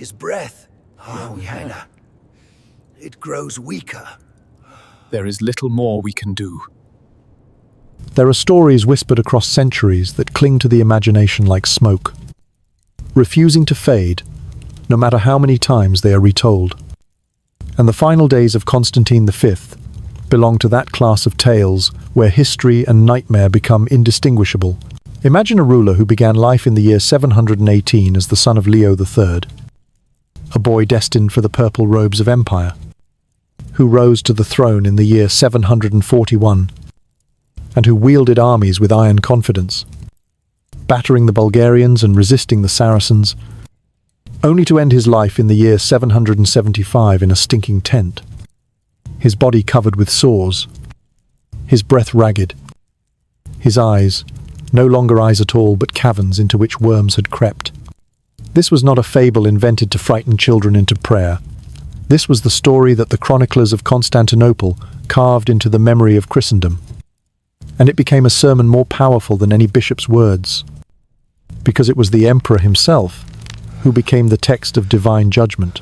His breath, Yana, it grows weaker. There is little more we can do. There are stories whispered across centuries that cling to the imagination like smoke, refusing to fade, no matter how many times they are retold. And the final days of Constantine V belong to that class of tales where history and nightmare become indistinguishable. Imagine a ruler who began life in the year 718 as the son of Leo III, a boy destined for the purple robes of empire, who rose to the throne in the year 741, and who wielded armies with iron confidence, battering the Bulgarians and resisting the Saracens, only to end his life in the year 775 in a stinking tent, his body covered with sores, his breath ragged, his eyes, no longer eyes at all but caverns into which worms had crept. This was not a fable invented to frighten children into prayer. This was the story that the chroniclers of Constantinople carved into the memory of Christendom. And it became a sermon more powerful than any bishop's words, because it was the emperor himself who became the text of divine judgment.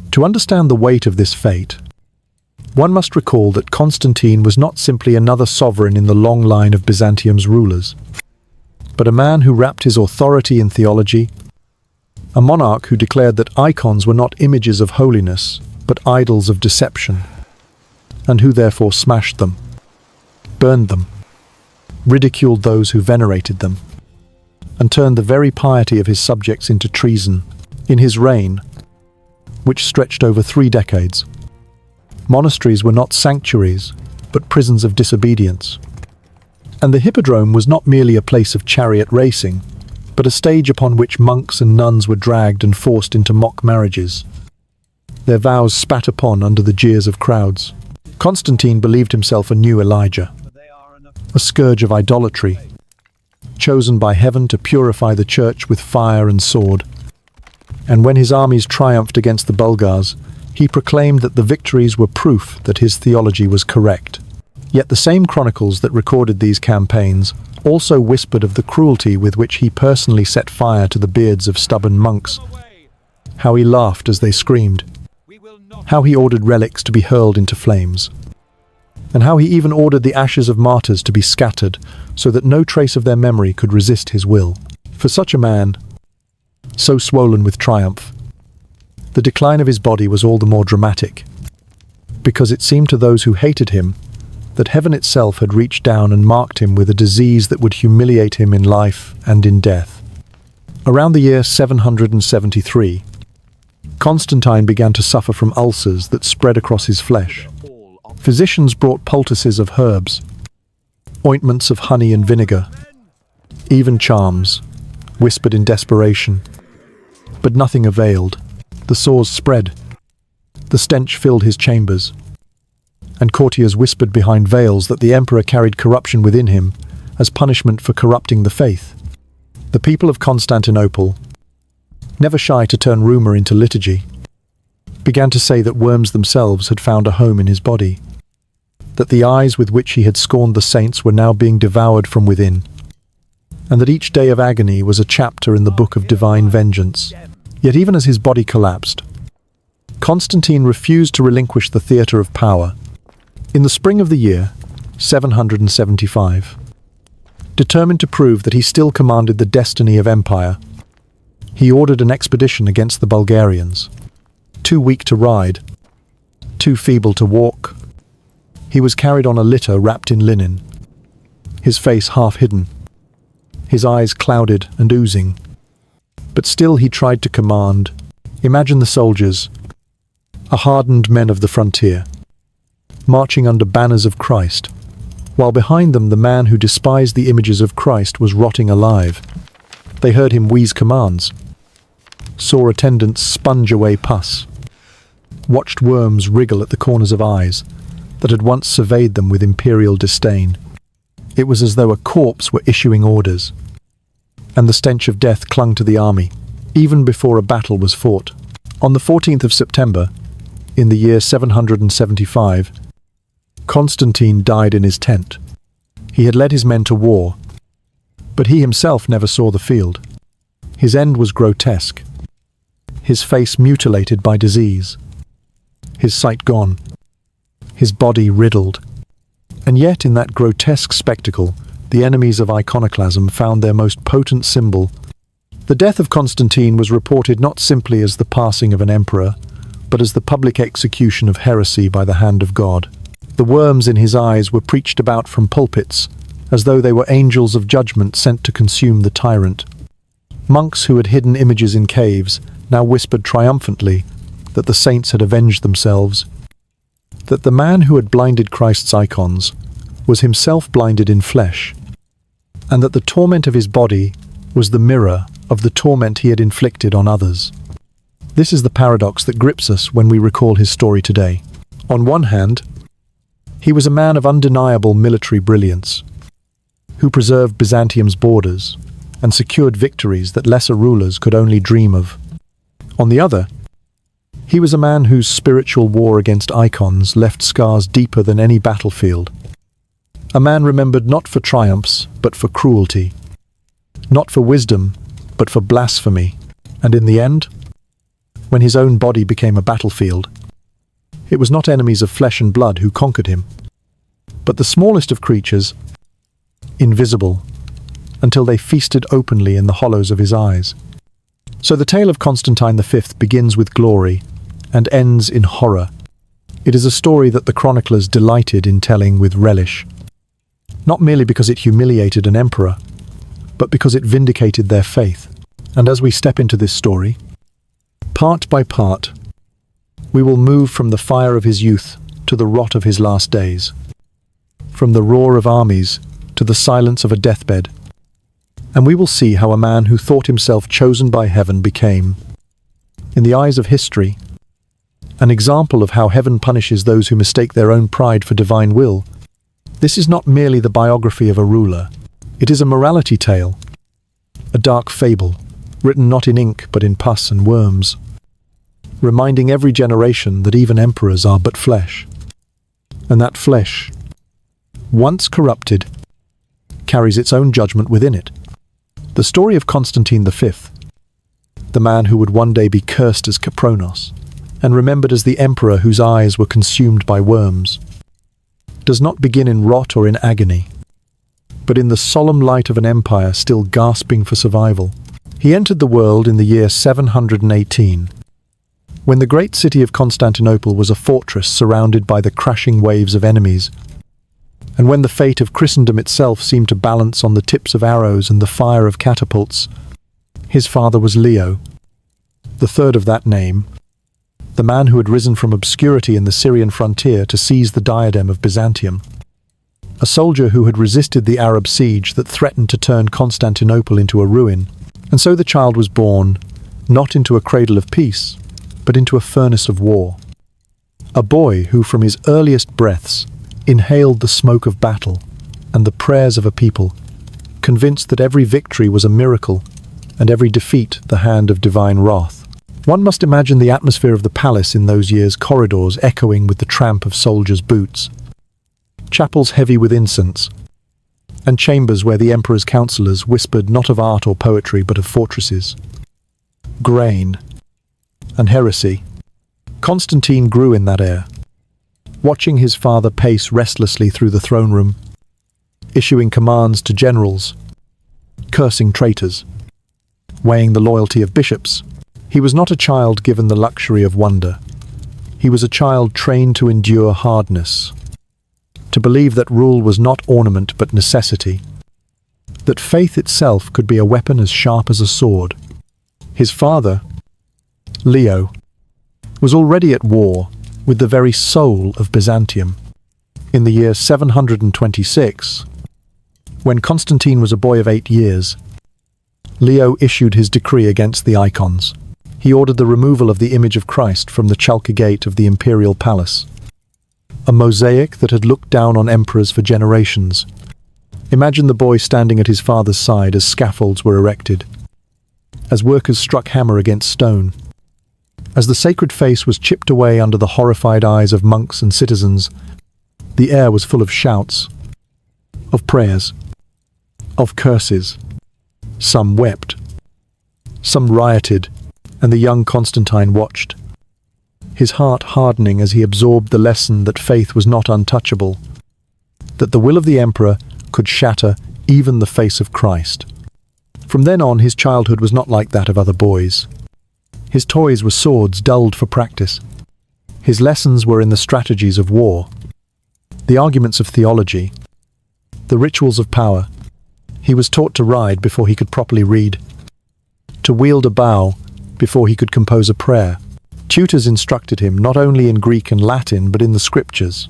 To understand the weight of this fate, one must recall that Constantine was not simply another sovereign in the long line of Byzantium's rulers, but a man who wrapped his authority in theology, a monarch who declared that icons were not images of holiness, but idols of deception, and who therefore smashed them, burned them, ridiculed those who venerated them, and turned the very piety of his subjects into treason. In his reign, which stretched over 3 decades, monasteries were not sanctuaries, but prisons of disobedience. And the Hippodrome was not merely a place of chariot racing, but a stage upon which monks and nuns were dragged and forced into mock marriages, their vows spat upon under the jeers of crowds. Constantine believed himself a new Elijah, a scourge of idolatry, chosen by heaven to purify the church with fire and sword. And when his armies triumphed against the Bulgars, he proclaimed that the victories were proof that his theology was correct. Yet the same chronicles that recorded these campaigns also whispered of the cruelty with which he personally set fire to the beards of stubborn monks, how he laughed as they screamed, how he ordered relics to be hurled into flames, and how he even ordered the ashes of martyrs to be scattered so that no trace of their memory could resist his will. For such a man, so swollen with triumph, the decline of his body was all the more dramatic, because it seemed to those who hated him that heaven itself had reached down and marked him with a disease that would humiliate him in life and in death. Around the year 773, Constantine began to suffer from ulcers that spread across his flesh. Physicians brought poultices of herbs, ointments of honey and vinegar, even charms, whispered in desperation. But nothing availed. The sores spread. The stench filled his chambers. And courtiers whispered behind veils that the emperor carried corruption within him as punishment for corrupting the faith. The people of Constantinople, never shy to turn rumor into liturgy, began to say that worms themselves had found a home in his body, that the eyes with which he had scorned the saints were now being devoured from within, and that each day of agony was a chapter in the book of divine vengeance. Yet even as his body collapsed, Constantine refused to relinquish the theatre of power. In the spring of the year 775, determined to prove that he still commanded the destiny of empire, he ordered an expedition against the Bulgarians. Too weak to ride, too feeble to walk, he was carried on a litter wrapped in linen, his face half hidden, his eyes clouded and oozing. But still he tried to command. Imagine the soldiers, a hardened men of the frontier, marching under banners of Christ, while behind them the man who despised the images of Christ was rotting alive. They heard him wheeze commands, saw attendants sponge away pus, watched worms wriggle at the corners of eyes that had once surveyed them with imperial disdain. It was as though a corpse were issuing orders, and the stench of death clung to the army, even before a battle was fought. On the 14th of September, in the year 775, Constantine died in his tent, He had led his men to war, but he himself never saw the field. His end was grotesque, his face mutilated by disease, his sight gone, his body riddled. And yet in that grotesque spectacle, the enemies of iconoclasm found their most potent symbol. The death of Constantine was reported not simply as the passing of an emperor, but as the public execution of heresy by the hand of God. The worms in his eyes were preached about from pulpits, as though they were angels of judgment sent to consume the tyrant. Monks who had hidden images in caves now whispered triumphantly that the saints had avenged themselves, that the man who had blinded Christ's icons was himself blinded in flesh, and that the torment of his body was the mirror of the torment he had inflicted on others. This is the paradox that grips us when we recall his story today. On one hand, he was a man of undeniable military brilliance, who preserved Byzantium's borders and secured victories that lesser rulers could only dream of. On the other, he was a man whose spiritual war against icons left scars deeper than any battlefield. A man remembered not for triumphs, but for cruelty, not for wisdom, but for blasphemy. And in the end, when his own body became a battlefield, it was not enemies of flesh and blood who conquered him, but the smallest of creatures, invisible, until they feasted openly in the hollows of his eyes. So the tale of Constantine V begins with glory and ends in horror. It is a story that the chroniclers delighted in telling with relish, not merely because it humiliated an emperor, but because it vindicated their faith. And as we step into this story, part by part, we will move from the fire of his youth to the rot of his last days, from the roar of armies to the silence of a deathbed, and we will see how a man who thought himself chosen by heaven became, in the eyes of history, an example of how heaven punishes those who mistake their own pride for divine will. This is not merely the biography of a ruler. It is a morality tale, a dark fable, written not in ink but in pus and worms, reminding every generation that even emperors are but flesh, and that flesh, once corrupted, carries its own judgment within it. The story of Constantine V, the man who would one day be cursed as Capronos, and remembered as the emperor whose eyes were consumed by worms, does not begin in rot or in agony, but in the solemn light of an empire still gasping for survival. He entered the world in the year 718, when the great city of Constantinople was a fortress surrounded by the crashing waves of enemies, and when the fate of Christendom itself seemed to balance on the tips of arrows and the fire of catapults. His father was Leo, the third of that name, the man who had risen from obscurity in the Syrian frontier to seize the diadem of Byzantium, a soldier who had resisted the Arab siege that threatened to turn Constantinople into a ruin. And so the child was born, not into a cradle of peace, but into a furnace of war. A boy who from his earliest breaths inhaled the smoke of battle and the prayers of a people, convinced that every victory was a miracle and every defeat the hand of divine wrath. One must imagine the atmosphere of the palace in those years, corridors echoing with the tramp of soldiers' boots, chapels heavy with incense, and chambers where the emperor's counselors whispered not of art or poetry but of fortresses, grain, and heresy. Constantine grew in that air, watching his father pace restlessly through the throne room, issuing commands to generals, cursing traitors, weighing the loyalty of bishops. He was not a child given the luxury of wonder. He was a child trained to endure hardness, to believe that rule was not ornament but necessity, that faith itself could be a weapon as sharp as a sword. His father, Leo, was already at war with the very soul of Byzantium. In the year 726, when Constantine was a boy of 8 years, Leo issued his decree against the icons. He ordered the removal of the image of Christ from the Chalca gate of the imperial palace, a mosaic that had looked down on emperors for generations. Imagine the boy standing at his father's side as scaffolds were erected, as workers struck hammer against stone, as the sacred face was chipped away under the horrified eyes of monks and citizens. The air was full of shouts, of prayers, of curses. Some wept, some rioted, and the young Constantine watched, his heart hardening as he absorbed the lesson that faith was not untouchable, that the will of the emperor could shatter even the face of Christ. From then on, his childhood was not like that of other boys. His toys were swords dulled for practice. His lessons were in the strategies of war, the arguments of theology, the rituals of power. He was taught to ride before he could properly read, to wield a bow before he could compose a prayer. Tutors instructed him not only in Greek and Latin but in the scriptures,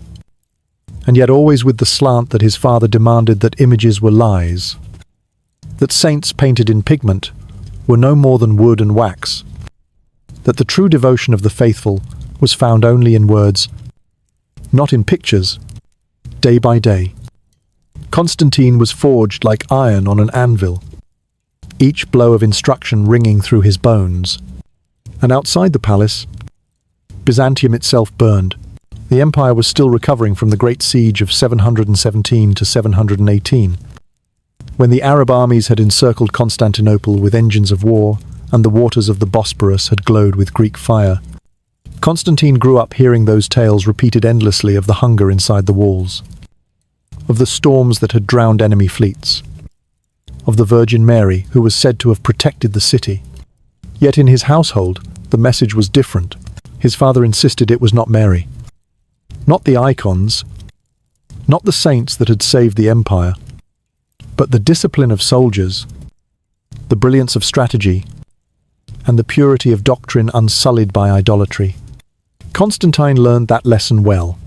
and yet always with the slant that his father demanded that images were lies, that saints painted in pigment were no more than wood and wax, that the true devotion of the faithful was found only in words, not in pictures, day by day. Constantine was forged like iron on an anvil, each blow of instruction ringing through his bones. And outside the palace, Byzantium itself burned. The empire was still recovering from the great siege of 717 to 718, when the Arab armies had encircled Constantinople with engines of war and the waters of the Bosporus had glowed with Greek fire. Constantine grew up hearing those tales repeated endlessly of the hunger inside the walls, of the storms that had drowned enemy fleets, of the Virgin Mary who was said to have protected the city. Yet in his household, the message was different. His father insisted it was not Mary, not the icons, not the saints that had saved the empire, but the discipline of soldiers, the brilliance of strategy, and the purity of doctrine unsullied by idolatry. Constantine learned that lesson well.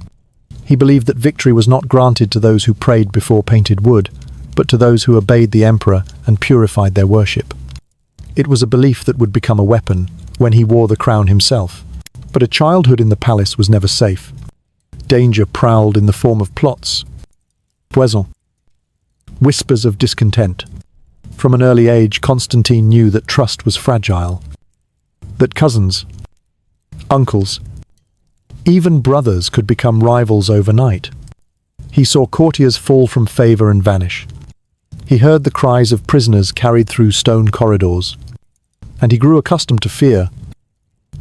He believed that victory was not granted to those who prayed before painted wood, but to those who obeyed the emperor and purified their worship. It was a belief that would become a weapon when he wore the crown himself. But a childhood in the palace was never safe. Danger prowled in the form of plots, poison, whispers of discontent. From an early age, Constantine knew that trust was fragile, that cousins, uncles, even brothers could become rivals overnight. He saw courtiers fall from favor and vanish. He heard the cries of prisoners carried through stone corridors, and he grew accustomed to fear,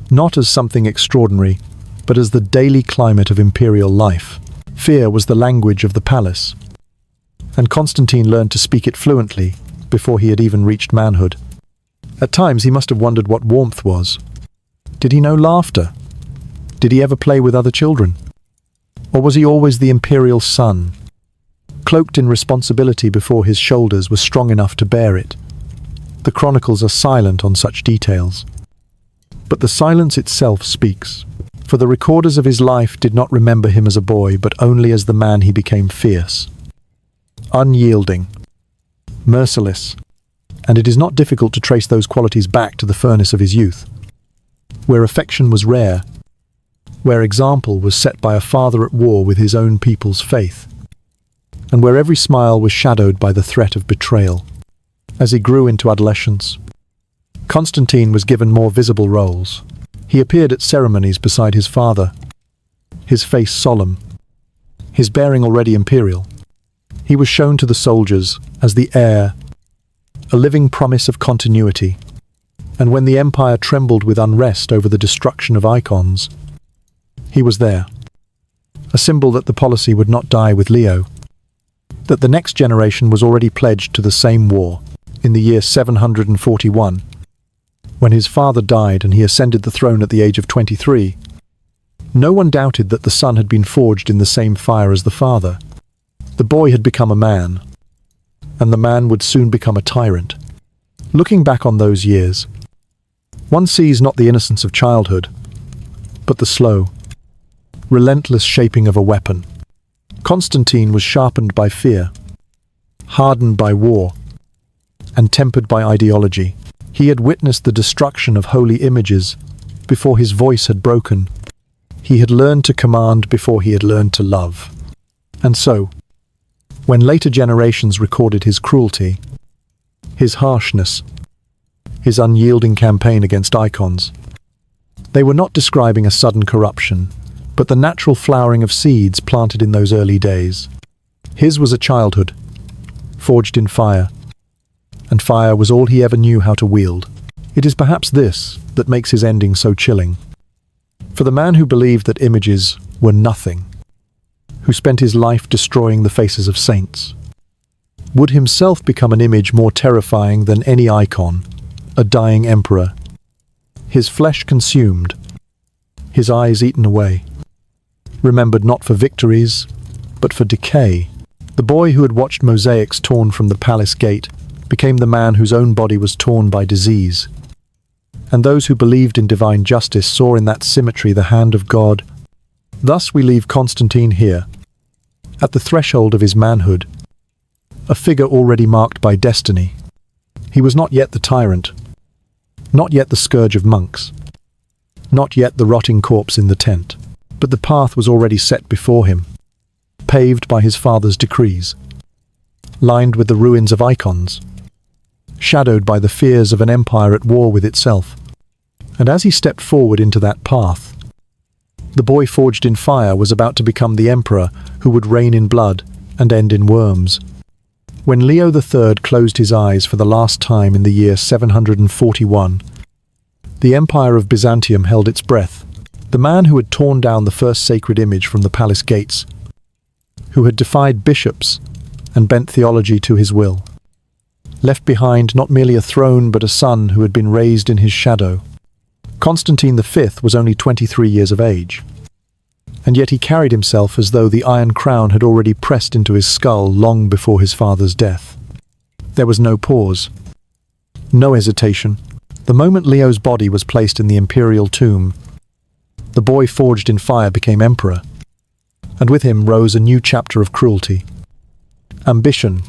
not as something extraordinary, but as the daily climate of imperial life. Fear was the language of the palace, and Constantine learned to speak it fluently before he had even reached manhood. At times he must have wondered what warmth was. Did he know laughter? Did he ever play with other children? Or was he always the imperial son, cloaked in responsibility before his shoulders were strong enough to bear it? The chronicles are silent on such details. But the silence itself speaks, for the recorders of his life did not remember him as a boy, but only as the man he became: fierce, unyielding, merciless, and it is not difficult to trace those qualities back to the furnace of his youth, where affection was rare, where example was set by a father at war with his own people's faith, and where every smile was shadowed by the threat of betrayal. As he grew into adolescence, Constantine was given more visible roles. He appeared at ceremonies beside his father, his face solemn, his bearing already imperial. He was shown to the soldiers as the heir, a living promise of continuity, and when the empire trembled with unrest over the destruction of icons, he was there, a symbol that the policy would not die with Leo, that the next generation was already pledged to the same war. In the year 741, when his father died and he ascended the throne at the age of 23, no one doubted that the son had been forged in the same fire as the father. The boy had become a man, and the man would soon become a tyrant. Looking back on those years, one sees not the innocence of childhood, but the slow, relentless shaping of a weapon. Constantine was sharpened by fear, hardened by war, and tempered by ideology. He had witnessed the destruction of holy images before his voice had broken. He had learned to command before he had learned to love. And so, when later generations recorded his cruelty, his harshness, his unyielding campaign against icons, they were not describing a sudden corruption, but the natural flowering of seeds planted in those early days. His was a childhood forged in fire, and fire was all he ever knew how to wield. It is perhaps this that makes his ending so chilling. For the man who believed that images were nothing, who spent his life destroying the faces of saints, would himself become an image more terrifying than any icon, a dying emperor. His flesh consumed, his eyes eaten away, remembered not for victories, but for decay. The boy who had watched mosaics torn from the palace gate became the man whose own body was torn by disease. And those who believed in divine justice saw in that symmetry the hand of God. Thus we leave Constantine here, at the threshold of his manhood, a figure already marked by destiny. He was not yet the tyrant, not yet the scourge of monks, not yet the rotting corpse in the tent, but the path was already set before him, paved by his father's decrees, lined with the ruins of icons, shadowed by the fears of an empire at war with itself. And as he stepped forward into that path, the boy forged in fire was about to become the emperor who would reign in blood and end in worms. When Leo III closed his eyes for the last time in the year 741, the Empire of Byzantium held its breath. The man who had torn down the first sacred image from the palace gates, who had defied bishops and bent theology to his will, left behind not merely a throne but a son who had been raised in his shadow. Constantine V was only 23 years of age, and yet he carried himself as though the iron crown had already pressed into his skull long before his father's death. There was no pause, no hesitation. The moment Leo's body was placed in the imperial tomb, the boy forged in fire became emperor, and with him rose a new chapter of cruelty, ambition,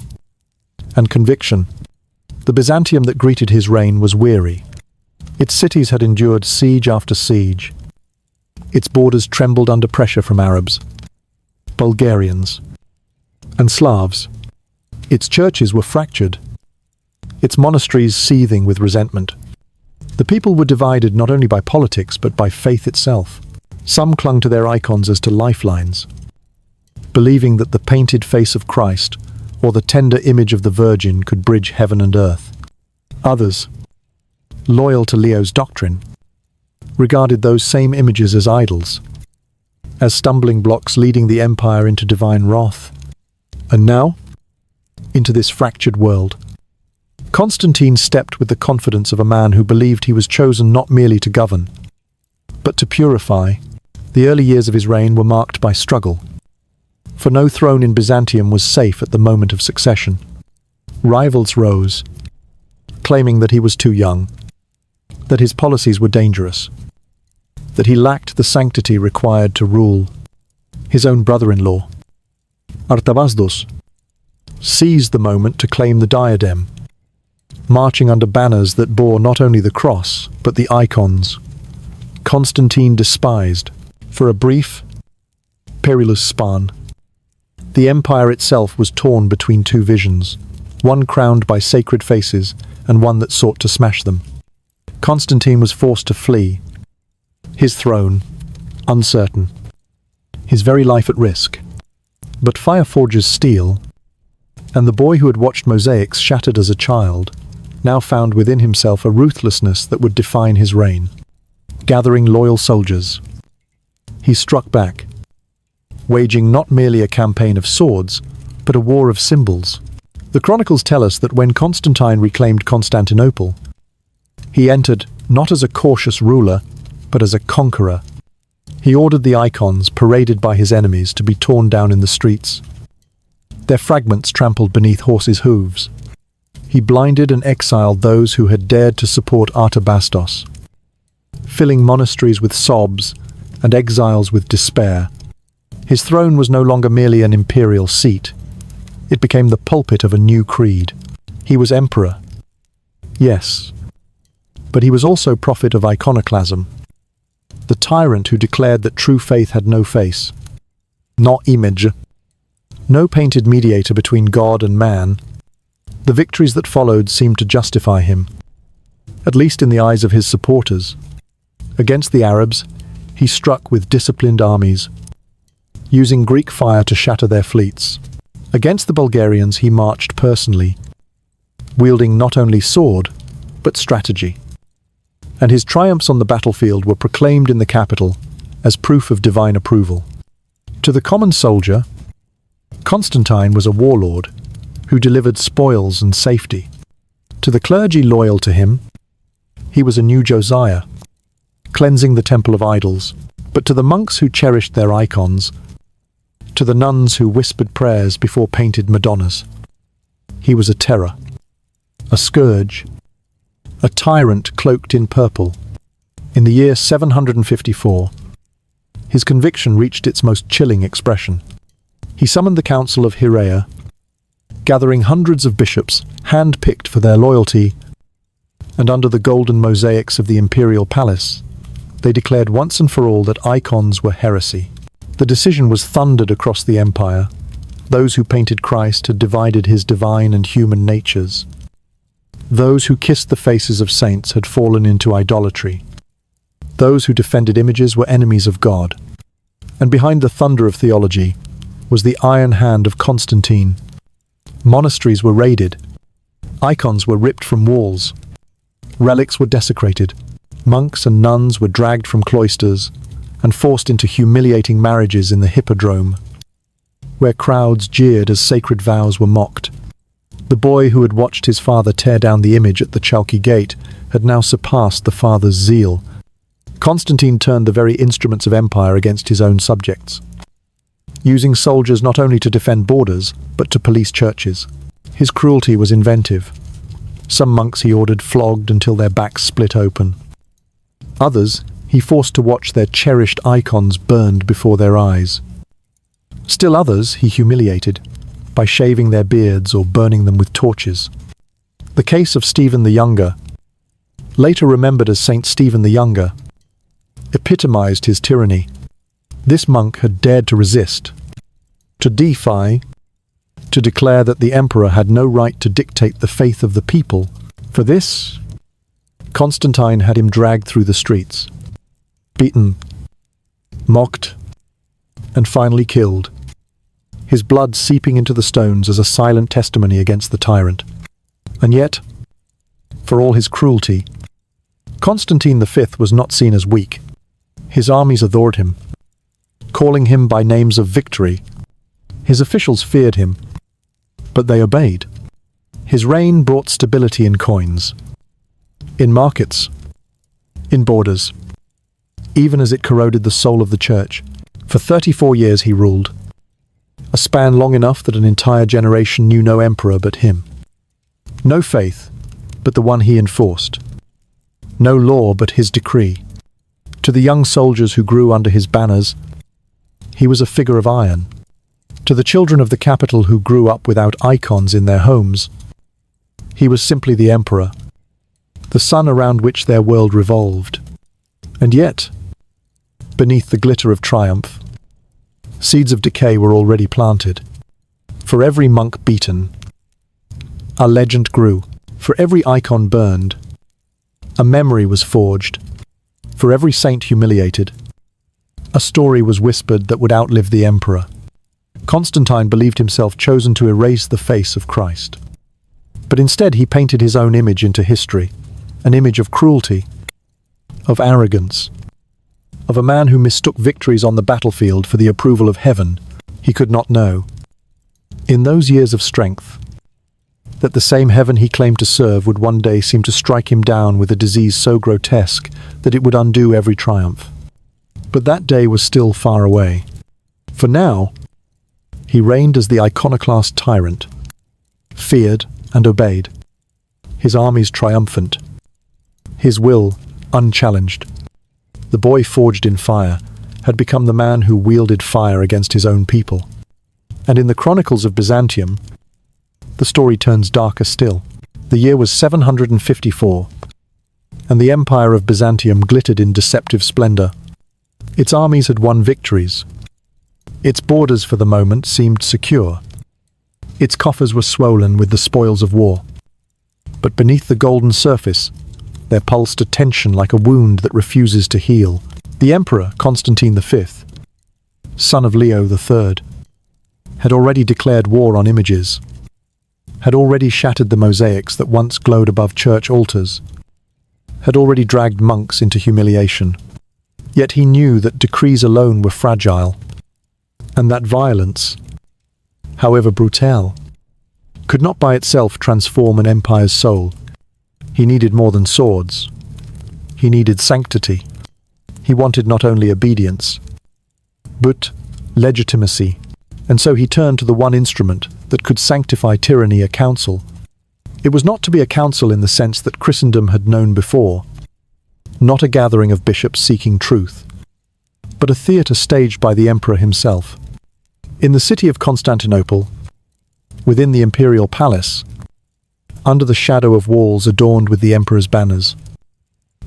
and conviction. The Byzantium that greeted his reign was weary. Its cities had endured siege after siege. Its borders trembled under pressure from Arabs, Bulgarians, and Slavs. Its churches were fractured, its monasteries seething with resentment. The people were divided not only by politics but by faith itself. Some clung to their icons as to lifelines, believing that the painted face of Christ or the tender image of the Virgin could bridge heaven and earth. Others, loyal to Leo's doctrine, regarded those same images as idols, as stumbling blocks leading the empire into divine wrath. And now, into this fractured world, Constantine stepped with the confidence of a man who believed he was chosen not merely to govern, but to purify. The early years of his reign were marked by struggle, for no throne in Byzantium was safe at the moment of succession. Rivals rose, claiming that he was too young, that his policies were dangerous, that he lacked the sanctity required to rule. His own brother-in-law, Artavasdos, seized the moment to claim the diadem, marching under banners that bore not only the cross, but the icons Constantine despised. For a brief, perilous span, the empire itself was torn between two visions, one crowned by sacred faces and one that sought to smash them. Constantine was forced to flee, his throne uncertain, his very life at risk. But fire forges steel, and the boy who had watched mosaics shattered as a child now found within himself a ruthlessness that would define his reign. Gathering loyal soldiers, he struck back, waging not merely a campaign of swords, but a war of symbols. The chronicles tell us that when Constantine reclaimed Constantinople, he entered not as a cautious ruler, but as a conqueror. He ordered the icons paraded by his enemies to be torn down in the streets, their fragments trampled beneath horses' hooves. He blinded and exiled those who had dared to support Artabasdos, filling monasteries with sobs and exiles with despair. His throne was no longer merely an imperial seat. It became the pulpit of a new creed. He was emperor, yes, but he was also prophet of iconoclasm, the tyrant who declared that true faith had no face, no image, no painted mediator between God and man. The victories that followed seemed to justify him, at least in the eyes of his supporters. Against the Arabs, he struck with disciplined armies, using Greek fire to shatter their fleets. Against the Bulgarians he marched personally, wielding not only sword, but strategy. And his triumphs on the battlefield were proclaimed in the capital as proof of divine approval. To the common soldier, Constantine was a warlord who delivered spoils and safety. To the clergy loyal to him, he was a new Josiah, cleansing the temple of idols. But to the monks who cherished their icons, to the nuns who whispered prayers before painted Madonnas, he was a terror, a scourge, a tyrant cloaked in purple. In the year 754, his conviction reached its most chilling expression. He summoned the Council of Heraea, gathering hundreds of bishops, hand-picked for their loyalty, and under the golden mosaics of the imperial palace, they declared once and for all that icons were heresy. The decision was thundered across the empire. Those who painted Christ had divided his divine and human natures. Those who kissed the faces of saints had fallen into idolatry. Those who defended images were enemies of God. And behind the thunder of theology was the iron hand of Constantine. Monasteries were raided. Icons were ripped from walls. Relics were desecrated. Monks and nuns were dragged from cloisters and forced into humiliating marriages in the hippodrome, where crowds jeered as sacred vows were mocked. The boy who had watched his father tear down the image at the Chalky Gate had now surpassed the father's zeal. Constantine turned the very instruments of empire against his own subjects, using soldiers not only to defend borders, but to police churches. His cruelty was inventive. Some monks he ordered flogged until their backs split open. Others he forced to watch their cherished icons burned before their eyes. Still others he humiliated by shaving their beards or burning them with torches. The case of Stephen the Younger, later remembered as Saint Stephen the Younger, epitomized his tyranny. This monk had dared to resist, to defy, to declare that the emperor had no right to dictate the faith of the people. For this, Constantine had him dragged through the streets, beaten, mocked, and finally killed, his blood seeping into the stones as a silent testimony against the tyrant. And yet, for all his cruelty, Constantine V was not seen as weak. His armies adored him, calling him by names of victory. His officials feared him, but they obeyed. His reign brought stability in coins, in markets, in borders, even as it corroded the soul of the church. For 34 years he ruled, a span long enough that an entire generation knew no emperor but him. No faith, but the one he enforced. No law but his decree. To the young soldiers who grew under his banners, he was a figure of iron. To the children of the capital who grew up without icons in their homes, he was simply the emperor, the sun around which their world revolved. And yet, beneath the glitter of triumph, seeds of decay were already planted. For every monk beaten, a legend grew. For every icon burned, a memory was forged. For every saint humiliated, a story was whispered that would outlive the emperor. Constantine believed himself chosen to erase the face of Christ. But instead he painted his own image into history, an image of cruelty, of arrogance, of a man who mistook victories on the battlefield for the approval of heaven he could not know. In those years of strength, that the same heaven he claimed to serve would one day seem to strike him down with a disease so grotesque that it would undo every triumph. But that day was still far away. For now, he reigned as the iconoclast tyrant, feared and obeyed, his armies triumphant, his will unchallenged. The boy forged in fire had become the man who wielded fire against his own people. And in the Chronicles of Byzantium, the story turns darker still. The year was 754, and the empire of Byzantium glittered in deceptive splendor. Its armies had won victories. Its borders for the moment seemed secure. Its coffers were swollen with the spoils of war. But beneath the golden surface, there pulsed a tension like a wound that refuses to heal. The emperor, Constantine V, son of Leo III, had already declared war on images, had already shattered the mosaics that once glowed above church altars, had already dragged monks into humiliation. Yet he knew that decrees alone were fragile, and that violence, however brutal, could not by itself transform an empire's soul. He needed more than swords. He needed sanctity. He wanted not only obedience, but legitimacy. And so he turned to the one instrument that could sanctify tyranny, a council. It was not to be a council in the sense that Christendom had known before, not a gathering of bishops seeking truth, but a theatre staged by the emperor himself. In the city of Constantinople, within the imperial palace, under the shadow of walls adorned with the emperor's banners,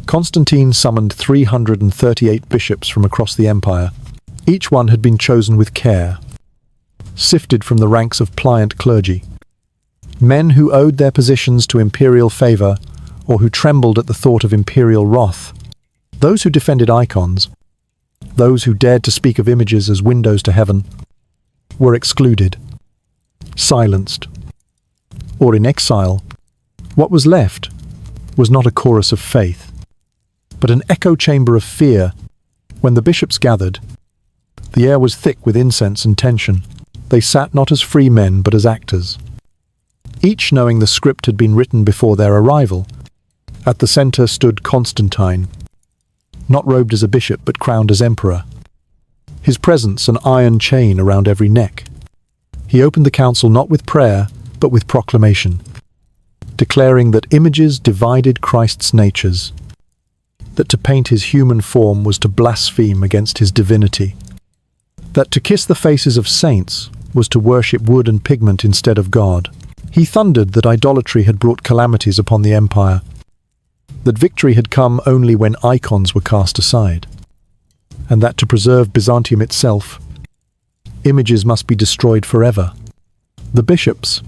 Constantine summoned 338 bishops from across the empire. Each one had been chosen with care, sifted from the ranks of pliant clergy, men who owed their positions to imperial favor or who trembled at the thought of imperial wrath, those who defended icons, those who dared to speak of images as windows to heaven, were excluded, silenced, or in exile. What was left was not a chorus of faith, but an echo chamber of fear. When the bishops gathered, the air was thick with incense and tension. They sat not as free men, but as actors, each knowing the script had been written before their arrival. At the center stood Constantine, not robed as a bishop, but crowned as emperor, his presence an iron chain around every neck. He opened the council not with prayer, but with proclamation, declaring that images divided Christ's natures, that to paint his human form was to blaspheme against his divinity, that to kiss the faces of saints was to worship wood and pigment instead of God. He thundered that idolatry had brought calamities upon the empire, that victory had come only when icons were cast aside, and that to preserve Byzantium itself, images must be destroyed forever. The bishops,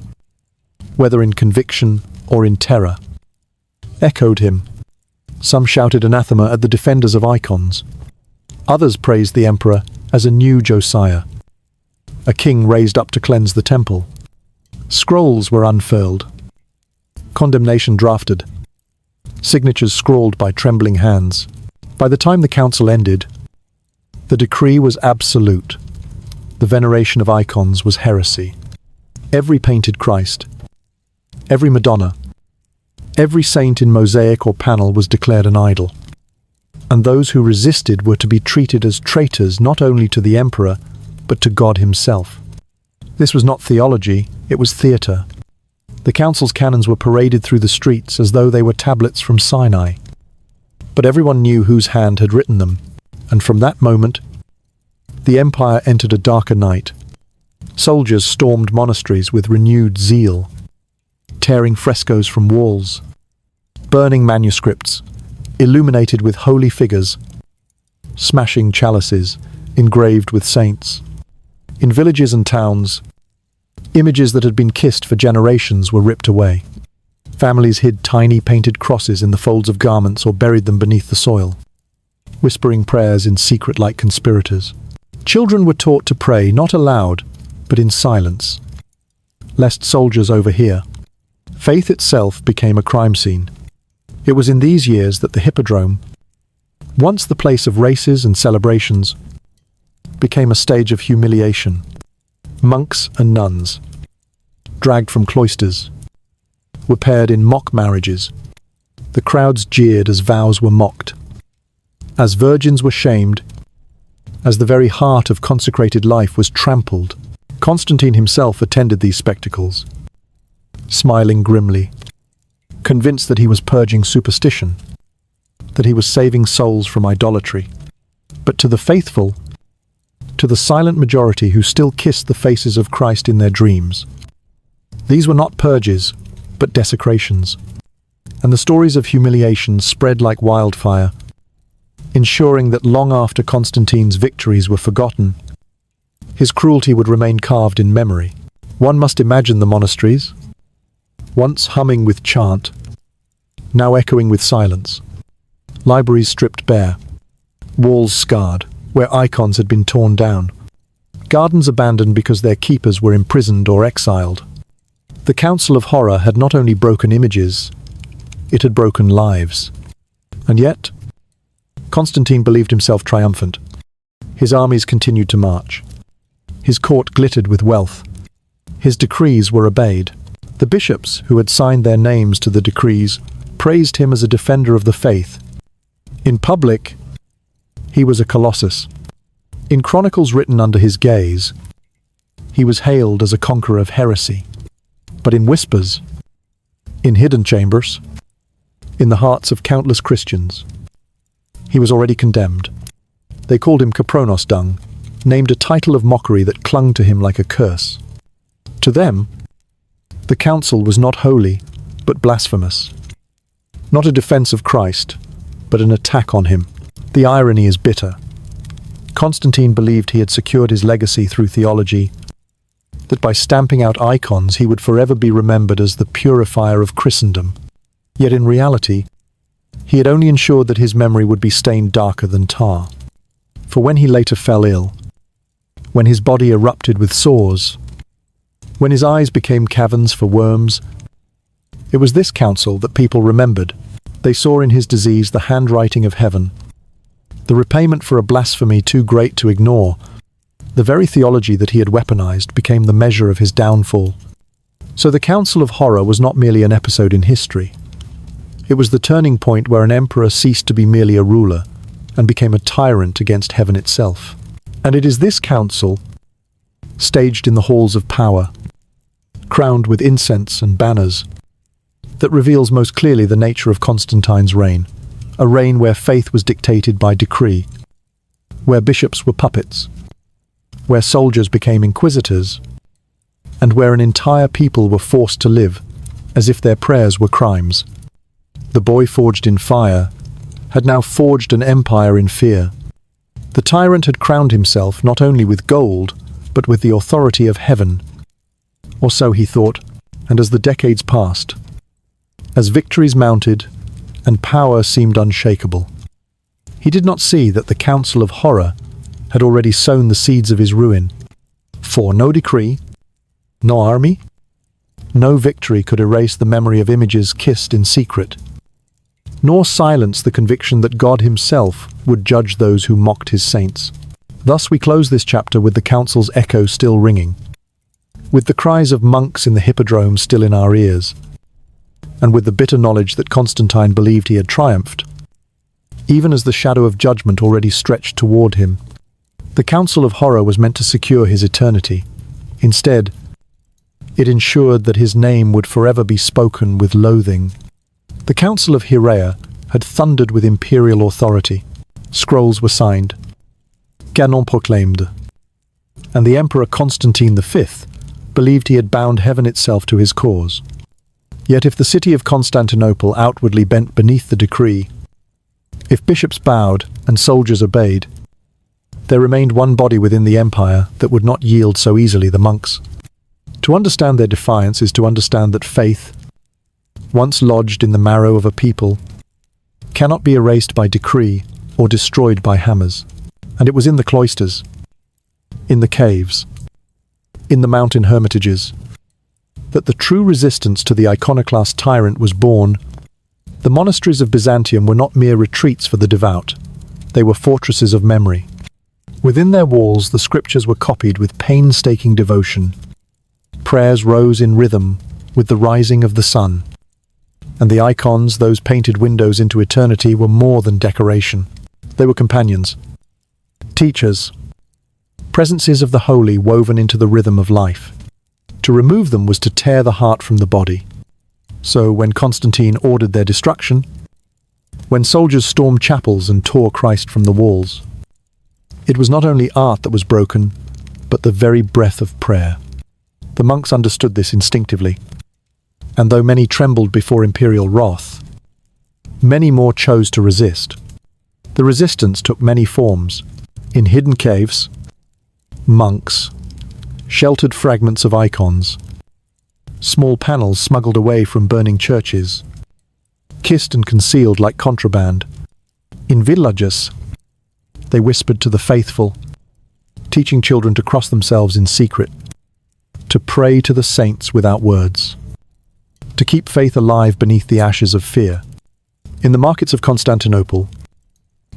whether in conviction or in terror, echoed him. Some shouted anathema at the defenders of icons. Others praised the emperor as a new Josiah, a king raised up to cleanse the temple. Scrolls were unfurled, condemnation drafted, signatures scrawled by trembling hands. By the time the council ended, the decree was absolute. The veneration of icons was heresy. Every painted Christ, every Madonna, every saint in mosaic or panel was declared an idol, and those who resisted were to be treated as traitors not only to the emperor, but to God himself. This was not theology, it was theatre. The council's canons were paraded through the streets as though they were tablets from Sinai. But everyone knew whose hand had written them, and from that moment, the empire entered a darker night. Soldiers stormed monasteries with renewed zeal, tearing frescoes from walls, burning manuscripts, illuminated with holy figures, smashing chalices, engraved with saints. In villages and towns, images that had been kissed for generations were ripped away. Families hid tiny painted crosses in the folds of garments or buried them beneath the soil, whispering prayers in secret like conspirators. Children were taught to pray not aloud, but in silence, lest soldiers overhear. Faith itself became a crime scene. It was in these years that the Hippodrome, once the place of races and celebrations, became a stage of humiliation. Monks and nuns, dragged from cloisters, were paired in mock marriages. The crowds jeered as vows were mocked, as virgins were shamed, as the very heart of consecrated life was trampled. Constantine himself attended these spectacles, smiling grimly, convinced that he was purging superstition, that he was saving souls from idolatry. But to the faithful, to the silent majority who still kissed the faces of Christ in their dreams, these were not purges, but desecrations. And the stories of humiliation spread like wildfire, ensuring that long after Constantine's victories were forgotten, his cruelty would remain carved in memory. One must imagine the monasteries, once humming with chant, now echoing with silence. Libraries stripped bare, walls scarred, where icons had been torn down. gardens abandoned because their keepers were imprisoned or exiled. The Council of Horror had not only broken images, it had broken lives. And yet, Constantine believed himself triumphant. His armies continued to march. His court glittered with wealth. His decrees were obeyed. The bishops, who had signed their names to the decrees, praised him as a defender of the faith. In public, he was a colossus. In chronicles written under his gaze, he was hailed as a conqueror of heresy. But in whispers, in hidden chambers, in the hearts of countless Christians, he was already condemned. They called him Capronos dung, named a title of mockery that clung to him like a curse. To them, the council was not holy, but blasphemous. Not a defense of Christ, but an attack on him. The irony is bitter. Constantine believed he had secured his legacy through theology, that by stamping out icons he would forever be remembered as the purifier of Christendom. Yet in reality, he had only ensured that his memory would be stained darker than tar. For when he later fell ill, when his body erupted with sores, when his eyes became caverns for worms, it was this council that people remembered. They saw in his disease the handwriting of heaven, the repayment for a blasphemy too great to ignore. The very theology that he had weaponized became the measure of his downfall. So the Council of Horror was not merely an episode in history. It was the turning point where an emperor ceased to be merely a ruler and became a tyrant against heaven itself. And it is this council, staged in the halls of power, crowned with incense and banners, that reveals most clearly the nature of Constantine's reign, a reign where faith was dictated by decree, where bishops were puppets, where soldiers became inquisitors, and where an entire people were forced to live as if their prayers were crimes. The boy forged in fire had now forged an empire in fear. The tyrant had crowned himself not only with gold, but with the authority of heaven. Or so he thought, and as the decades passed, as victories mounted and power seemed unshakable, he did not see that the Council of Horror had already sown the seeds of his ruin. For no decree, no army, no victory could erase the memory of images kissed in secret, nor silence the conviction that God himself would judge those who mocked his saints. Thus we close this chapter with the council's echo still ringing, with the cries of monks in the hippodrome still in our ears, and with the bitter knowledge that Constantine believed he had triumphed, even as the shadow of judgment already stretched toward him. The Council of Horror was meant to secure his eternity. Instead, it ensured that his name would forever be spoken with loathing. The Council of Heraea had thundered with imperial authority. Scrolls were signed, canons proclaimed, and the Emperor Constantine V believed he had bound heaven itself to his cause. Yet if the city of Constantinople outwardly bent beneath the decree, if bishops bowed and soldiers obeyed, there remained one body within the empire that would not yield so easily: the monks. To understand their defiance is to understand that faith, once lodged in the marrow of a people, cannot be erased by decree or destroyed by hammers. And it was in the cloisters, in the caves, in the mountain hermitages, that the true resistance to the iconoclast tyrant was born. The monasteries of Byzantium were not mere retreats for the devout. They were fortresses of memory. Within their walls, the scriptures were copied with painstaking devotion. Prayers rose in rhythm with the rising of the sun. And the icons, those painted windows into eternity, were more than decoration. They were companions, teachers, presences of the holy woven into the rhythm of life. To remove them was to tear the heart from the body. So when Constantine ordered their destruction, when soldiers stormed chapels and tore Christ from the walls, it was not only art that was broken, but the very breath of prayer. The monks understood this instinctively, and though many trembled before imperial wrath, many more chose to resist. The resistance took many forms: in hidden caves, monks, sheltered fragments of icons, small panels smuggled away from burning churches, kissed and concealed like contraband. In villages, they whispered to the faithful, teaching children to cross themselves in secret, to pray to the saints without words, to keep faith alive beneath the ashes of fear. In the markets of Constantinople,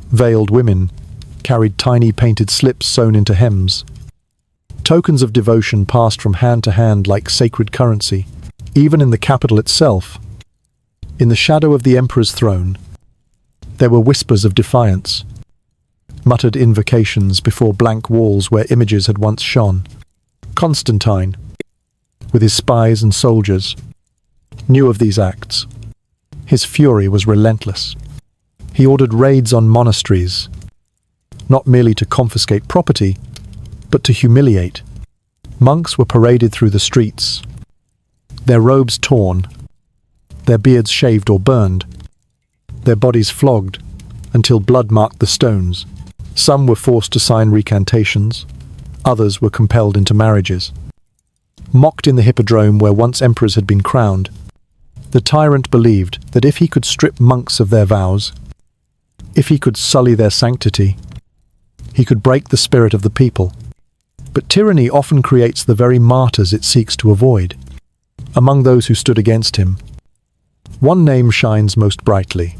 veiled women carried tiny painted slips sewn into hems. Tokens of devotion passed from hand to hand like sacred currency. Even in the capital itself, in the shadow of the emperor's throne, there were whispers of defiance, muttered invocations before blank walls where images had once shone. Constantine, with his spies and soldiers, knew of these acts. His fury was relentless. He ordered raids on monasteries, not merely to confiscate property, but to humiliate. Monks were paraded through the streets, their robes torn, their beards shaved or burned, their bodies flogged until blood marked the stones. Some were forced to sign recantations, others were compelled into marriages. Mocked in the hippodrome where once emperors had been crowned, the tyrant believed that if he could strip monks of their vows, if he could sully their sanctity, he could break the spirit of the people. But tyranny often creates the very martyrs it seeks to avoid. Among those who stood against him, one name shines most brightly: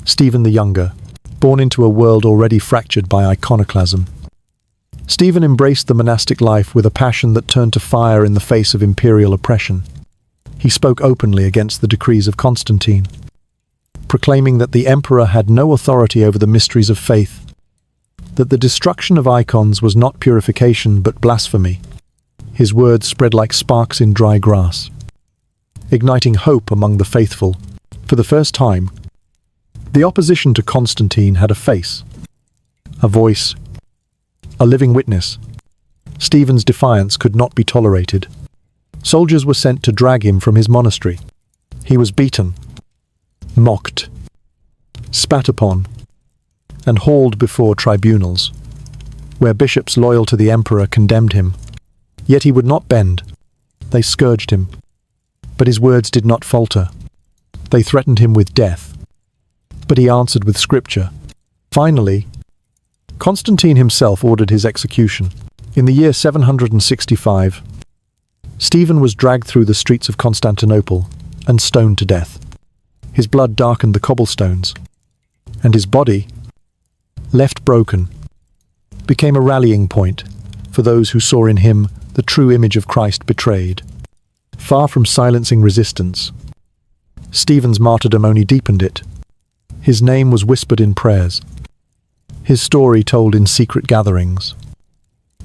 Stephen the Younger, born into a world already fractured by iconoclasm. Stephen embraced the monastic life with a passion that turned to fire in the face of imperial oppression. He spoke openly against the decrees of Constantine, proclaiming that the emperor had no authority over the mysteries of faith, that the destruction of icons was not purification but blasphemy. His words spread like sparks in dry grass, igniting hope among the faithful. For the first time, the opposition to Constantine had a face, a voice, a living witness. Stephen's defiance could not be tolerated. Soldiers were sent to drag him from his monastery. He was beaten, mocked, spat upon, and hauled before tribunals, where bishops loyal to the emperor condemned him. Yet he would not bend. They scourged him, but his words did not falter. They threatened him with death, but he answered with scripture. Finally, Constantine himself ordered his execution. In the year 765, Stephen was dragged through the streets of Constantinople and stoned to death. His blood darkened the cobblestones, and his body, left broken, became a rallying point for those who saw in him the true image of Christ betrayed. Far from silencing resistance, Stephen's martyrdom only deepened it. His name was whispered in prayers, his story told in secret gatherings,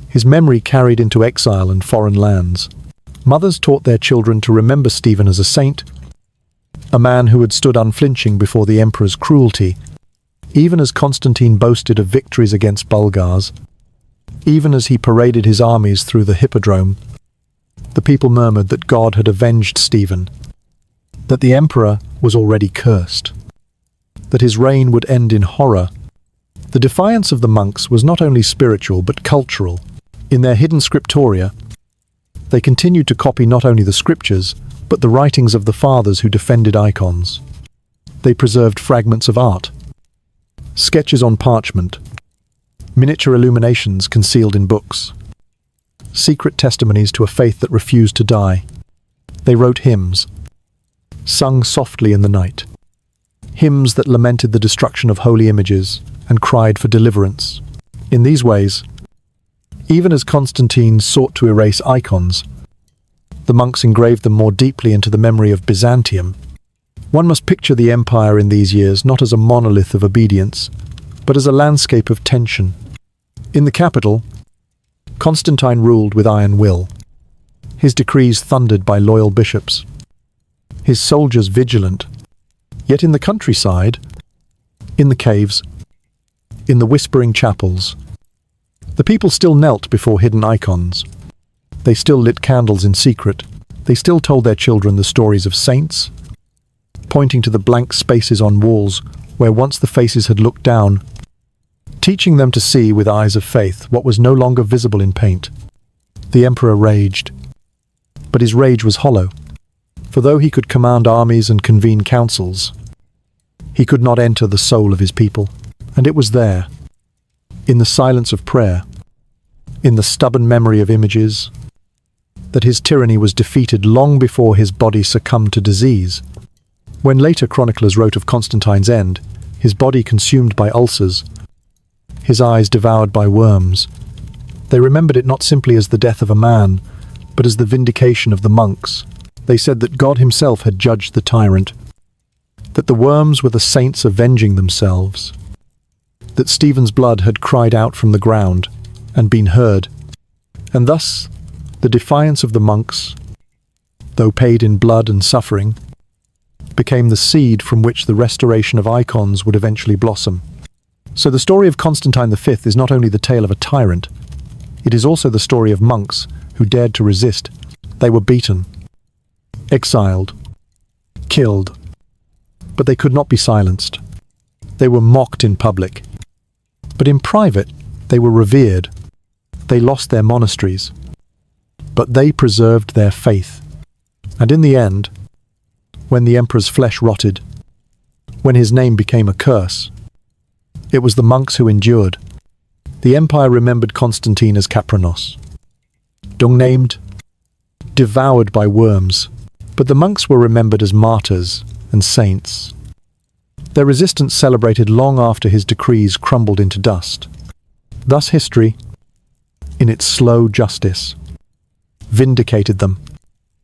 his memory carried into exile and foreign lands. Mothers taught their children to remember Stephen as a saint, a man who had stood unflinching before the emperor's cruelty, even as Constantine boasted of victories against Bulgars, even as he paraded his armies through the hippodrome. The people murmured that God had avenged Stephen, that the emperor was already cursed, that his reign would end in horror. The defiance of the monks was not only spiritual but cultural. In their hidden scriptoria, they continued to copy not only the scriptures, but the writings of the fathers who defended icons. They preserved fragments of art, sketches on parchment, miniature illuminations concealed in books, secret testimonies to a faith that refused to die. They wrote hymns, sung softly in the night, hymns that lamented the destruction of holy images and cried for deliverance. In these ways, even as Constantine sought to erase icons, the monks engraved them more deeply into the memory of Byzantium. One must picture the empire in these years not as a monolith of obedience, but as a landscape of tension. In the capital, Constantine ruled with iron will, his decrees thundered by loyal bishops, his soldiers vigilant. Yet in the countryside, in the caves, in the whispering chapels, the people still knelt before hidden icons. They still lit candles in secret. They still told their children the stories of saints, pointing to the blank spaces on walls where once the faces had looked down, teaching them to see with eyes of faith what was no longer visible in paint. The emperor raged, but his rage was hollow, for though he could command armies and convene councils, he could not enter the soul of his people. And it was there, in the silence of prayer, in the stubborn memory of images, that his tyranny was defeated long before his body succumbed to disease. When later chroniclers wrote of Constantine's end, his body consumed by ulcers, his eyes devoured by worms, they remembered it not simply as the death of a man, but as the vindication of the monks. They said that God himself had judged the tyrant, that the worms were the saints avenging themselves, that Stephen's blood had cried out from the ground and been heard, and thus the defiance of the monks, though paid in blood and suffering, became the seed from which the restoration of icons would eventually blossom. So the story of Constantine V is not only the tale of a tyrant, it is also the story of monks who dared to resist. They were beaten, exiled, killed, but they could not be silenced. They were mocked in public, but in private they were revered. They lost their monasteries, but they preserved their faith. And in the end, when the emperor's flesh rotted, when his name became a curse, it was the monks who endured. The empire remembered Constantine as Kapranos, dung-named, devoured by worms, but the monks were remembered as martyrs and saints. Their resistance celebrated long after his decrees crumbled into dust. Thus history, in its slow justice, vindicated them.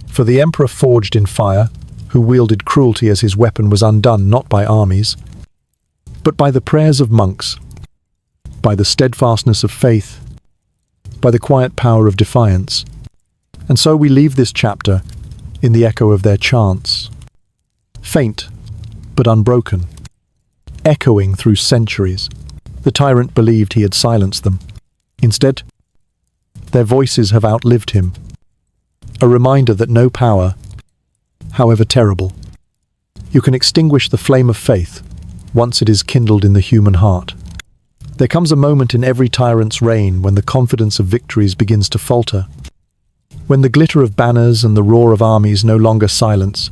For the emperor forged in fire, who wielded cruelty as his weapon, was undone not by armies, but by the prayers of monks, by the steadfastness of faith, by the quiet power of defiance. And so we leave this chapter in the echo of their chants, faint but unbroken, echoing through centuries. The tyrant believed he had silenced them. Instead, their voices have outlived him, a reminder that no power, however terrible, you can extinguish the flame of faith once it is kindled in the human heart. There comes a moment in every tyrant's reign when the confidence of victories begins to falter, when the glitter of banners and the roar of armies no longer silence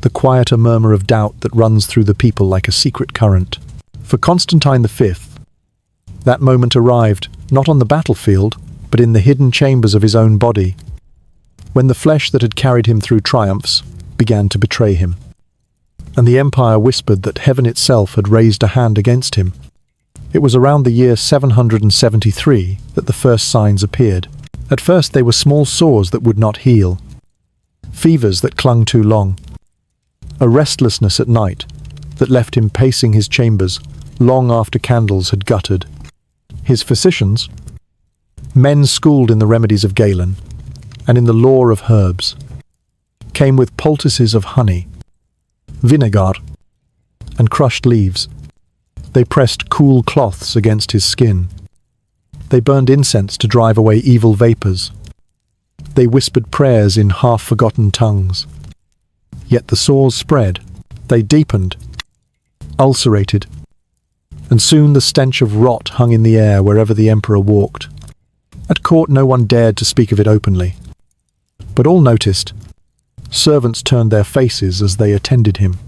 the quieter murmur of doubt that runs through the people like a secret current. For Constantine V, that moment arrived not on the battlefield, but in the hidden chambers of his own body, when the flesh that had carried him through triumphs began to betray him, and the empire whispered that heaven itself had raised a hand against him. It was around the year 773 that the first signs appeared. At first they were small sores that would not heal, fevers that clung too long, a restlessness at night that left him pacing his chambers long after candles had guttered. His physicians, men schooled in the remedies of Galen and in the lore of herbs, came with poultices of honey, vinegar, and crushed leaves. They pressed cool cloths against his skin. They burned incense to drive away evil vapors. They whispered prayers in half-forgotten tongues. Yet the sores spread. They deepened, ulcerated, and soon the stench of rot hung in the air wherever the emperor walked. At court no one dared to speak of it openly, but all noticed. Servants turned their faces as they attended him.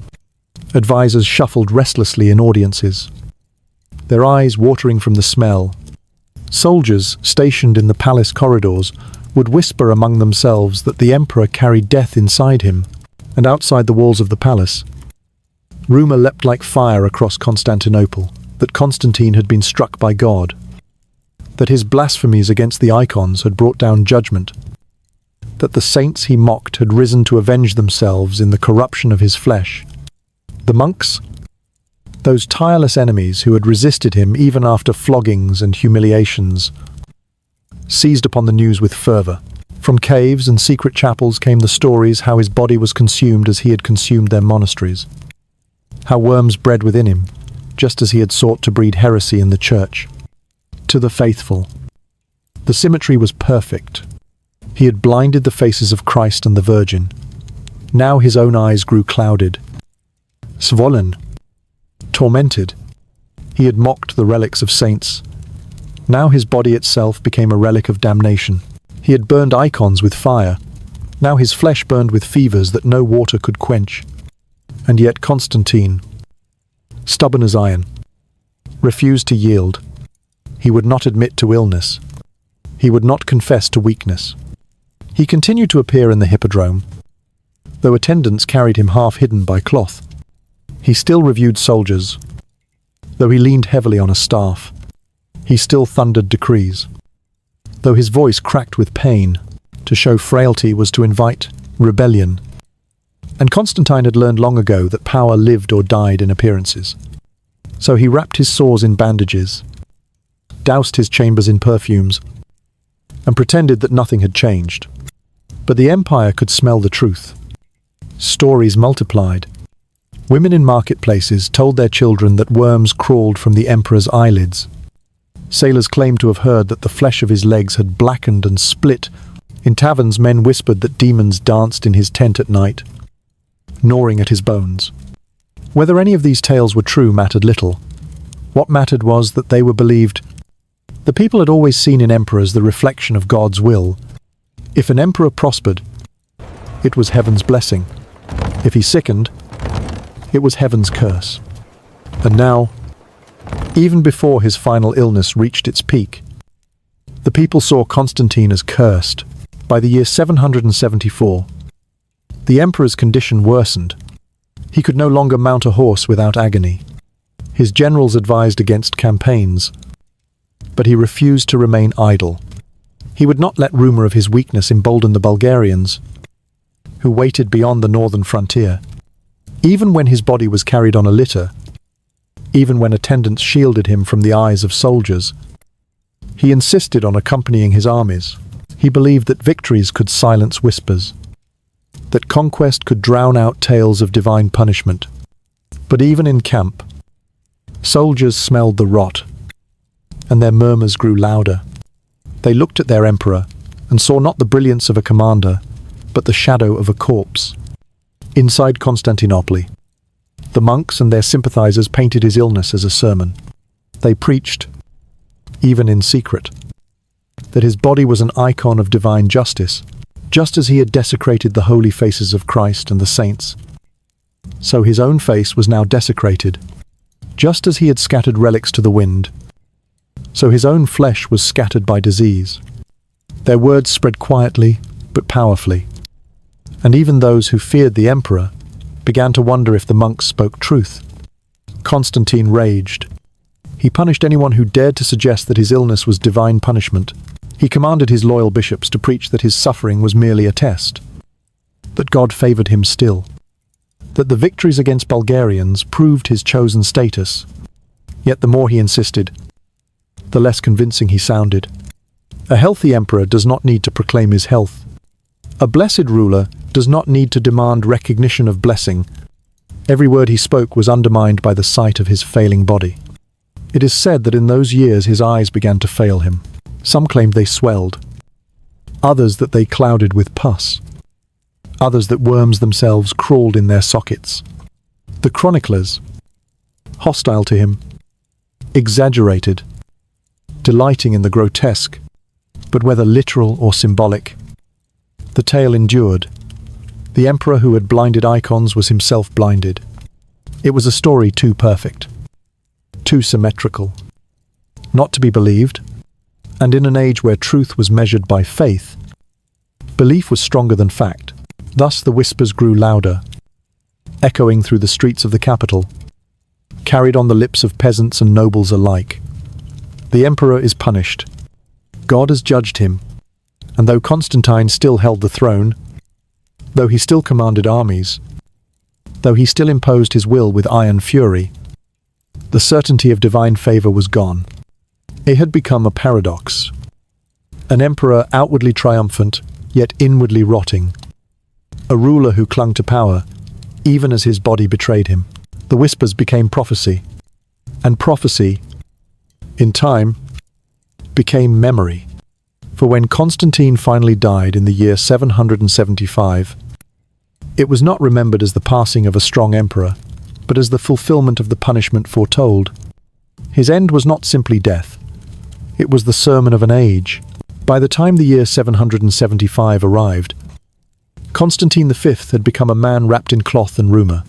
Advisors shuffled restlessly in audiences, their eyes watering from the smell. Soldiers stationed in the palace corridors would whisper among themselves that the emperor carried death inside him, and outside the walls of the palace, rumor leapt like fire across Constantinople that Constantine had been struck by God, that his blasphemies against the icons had brought down judgment, that the saints he mocked had risen to avenge themselves in the corruption of his flesh. The monks, those tireless enemies who had resisted him even after floggings and humiliations, seized upon the news with fervor. From caves and secret chapels came the stories how his body was consumed as he had consumed their monasteries, how worms bred within him, just as he had sought to breed heresy in the church. To the faithful, the symmetry was perfect. He had blinded the faces of Christ and the Virgin. Now his own eyes grew clouded. Swollen, tormented, he had mocked the relics of saints. Now his body itself became a relic of damnation. He had burned icons with fire. Now his flesh burned with fevers that no water could quench. And yet Constantine, stubborn as iron, refused to yield. He would not admit to illness. He would not confess to weakness. He continued to appear in the hippodrome, though attendants carried him half hidden by cloth. He still reviewed soldiers, though he leaned heavily on a staff. He still thundered decrees, though his voice cracked with pain. To show frailty was to invite rebellion. And Constantine had learned long ago that power lived or died in appearances. So he wrapped his sores in bandages, doused his chambers in perfumes, and pretended that nothing had changed. But the empire could smell the truth. Stories multiplied. Women in marketplaces told their children that worms crawled from the emperor's eyelids. Sailors claimed to have heard that the flesh of his legs had blackened and split. In taverns, men whispered that demons danced in his tent at night, gnawing at his bones. Whether any of these tales were true mattered little. What mattered was that they were believed. The people had always seen in emperors the reflection of God's will. If an emperor prospered, it was heaven's blessing. If he sickened, it was heaven's curse. And now, even before his final illness reached its peak, the people saw Constantine as cursed. By the year 774, the emperor's condition worsened. He could no longer mount a horse without agony. His generals advised against campaigns, but he refused to remain idle. He would not let rumor of his weakness embolden the Bulgarians, who waited beyond the northern frontier. Even when his body was carried on a litter, even when attendants shielded him from the eyes of soldiers, he insisted on accompanying his armies. He believed that victories could silence whispers, that conquest could drown out tales of divine punishment. But even in camp, soldiers smelled the rot, and their murmurs grew louder. They looked at their emperor and saw not the brilliance of a commander, but the shadow of a corpse. Inside Constantinople, the monks and their sympathizers painted his illness as a sermon. They preached, even in secret, that his body was an icon of divine justice. Just as he had desecrated the holy faces of Christ and the saints, so his own face was now desecrated. Just as he had scattered relics to the wind, so his own flesh was scattered by disease. Their words spread quietly but powerfully, and even those who feared the emperor began to wonder if the monks spoke truth. Constantine raged. He punished anyone who dared to suggest that his illness was divine punishment. He commanded his loyal bishops to preach that his suffering was merely a test, that God favored him still, that the victories against Bulgarians proved his chosen status. Yet the more he insisted, the less convincing he sounded. A healthy emperor does not need to proclaim his health. A blessed ruler does not need to demand recognition of blessing. Every word he spoke was undermined by the sight of his failing body. It is said that in those years his eyes began to fail him. Some claimed they swelled, others that they clouded with pus, others that worms themselves crawled in their sockets. The chroniclers, hostile to him, exaggerated, delighting in the grotesque, but whether literal or symbolic, the tale endured. The emperor who had blinded icons was himself blinded. It was a story too perfect, too symmetrical, not to be believed. And in an age where truth was measured by faith, belief was stronger than fact. Thus the whispers grew louder, echoing through the streets of the capital, carried on the lips of peasants and nobles alike. The emperor is punished. God has judged him, and though Constantine still held the throne, though he still commanded armies, though he still imposed his will with iron fury, the certainty of divine favor was gone. It had become a paradox. An emperor outwardly triumphant, yet inwardly rotting. A ruler who clung to power, even as his body betrayed him. The whispers became prophecy, and prophecy, in time, became memory. For when Constantine finally died in the year 775, it was not remembered as the passing of a strong emperor, but as the fulfillment of the punishment foretold. His end was not simply death. It was the sermon of an age. By the time the year 775 arrived, Constantine V had become a man wrapped in cloth and rumour,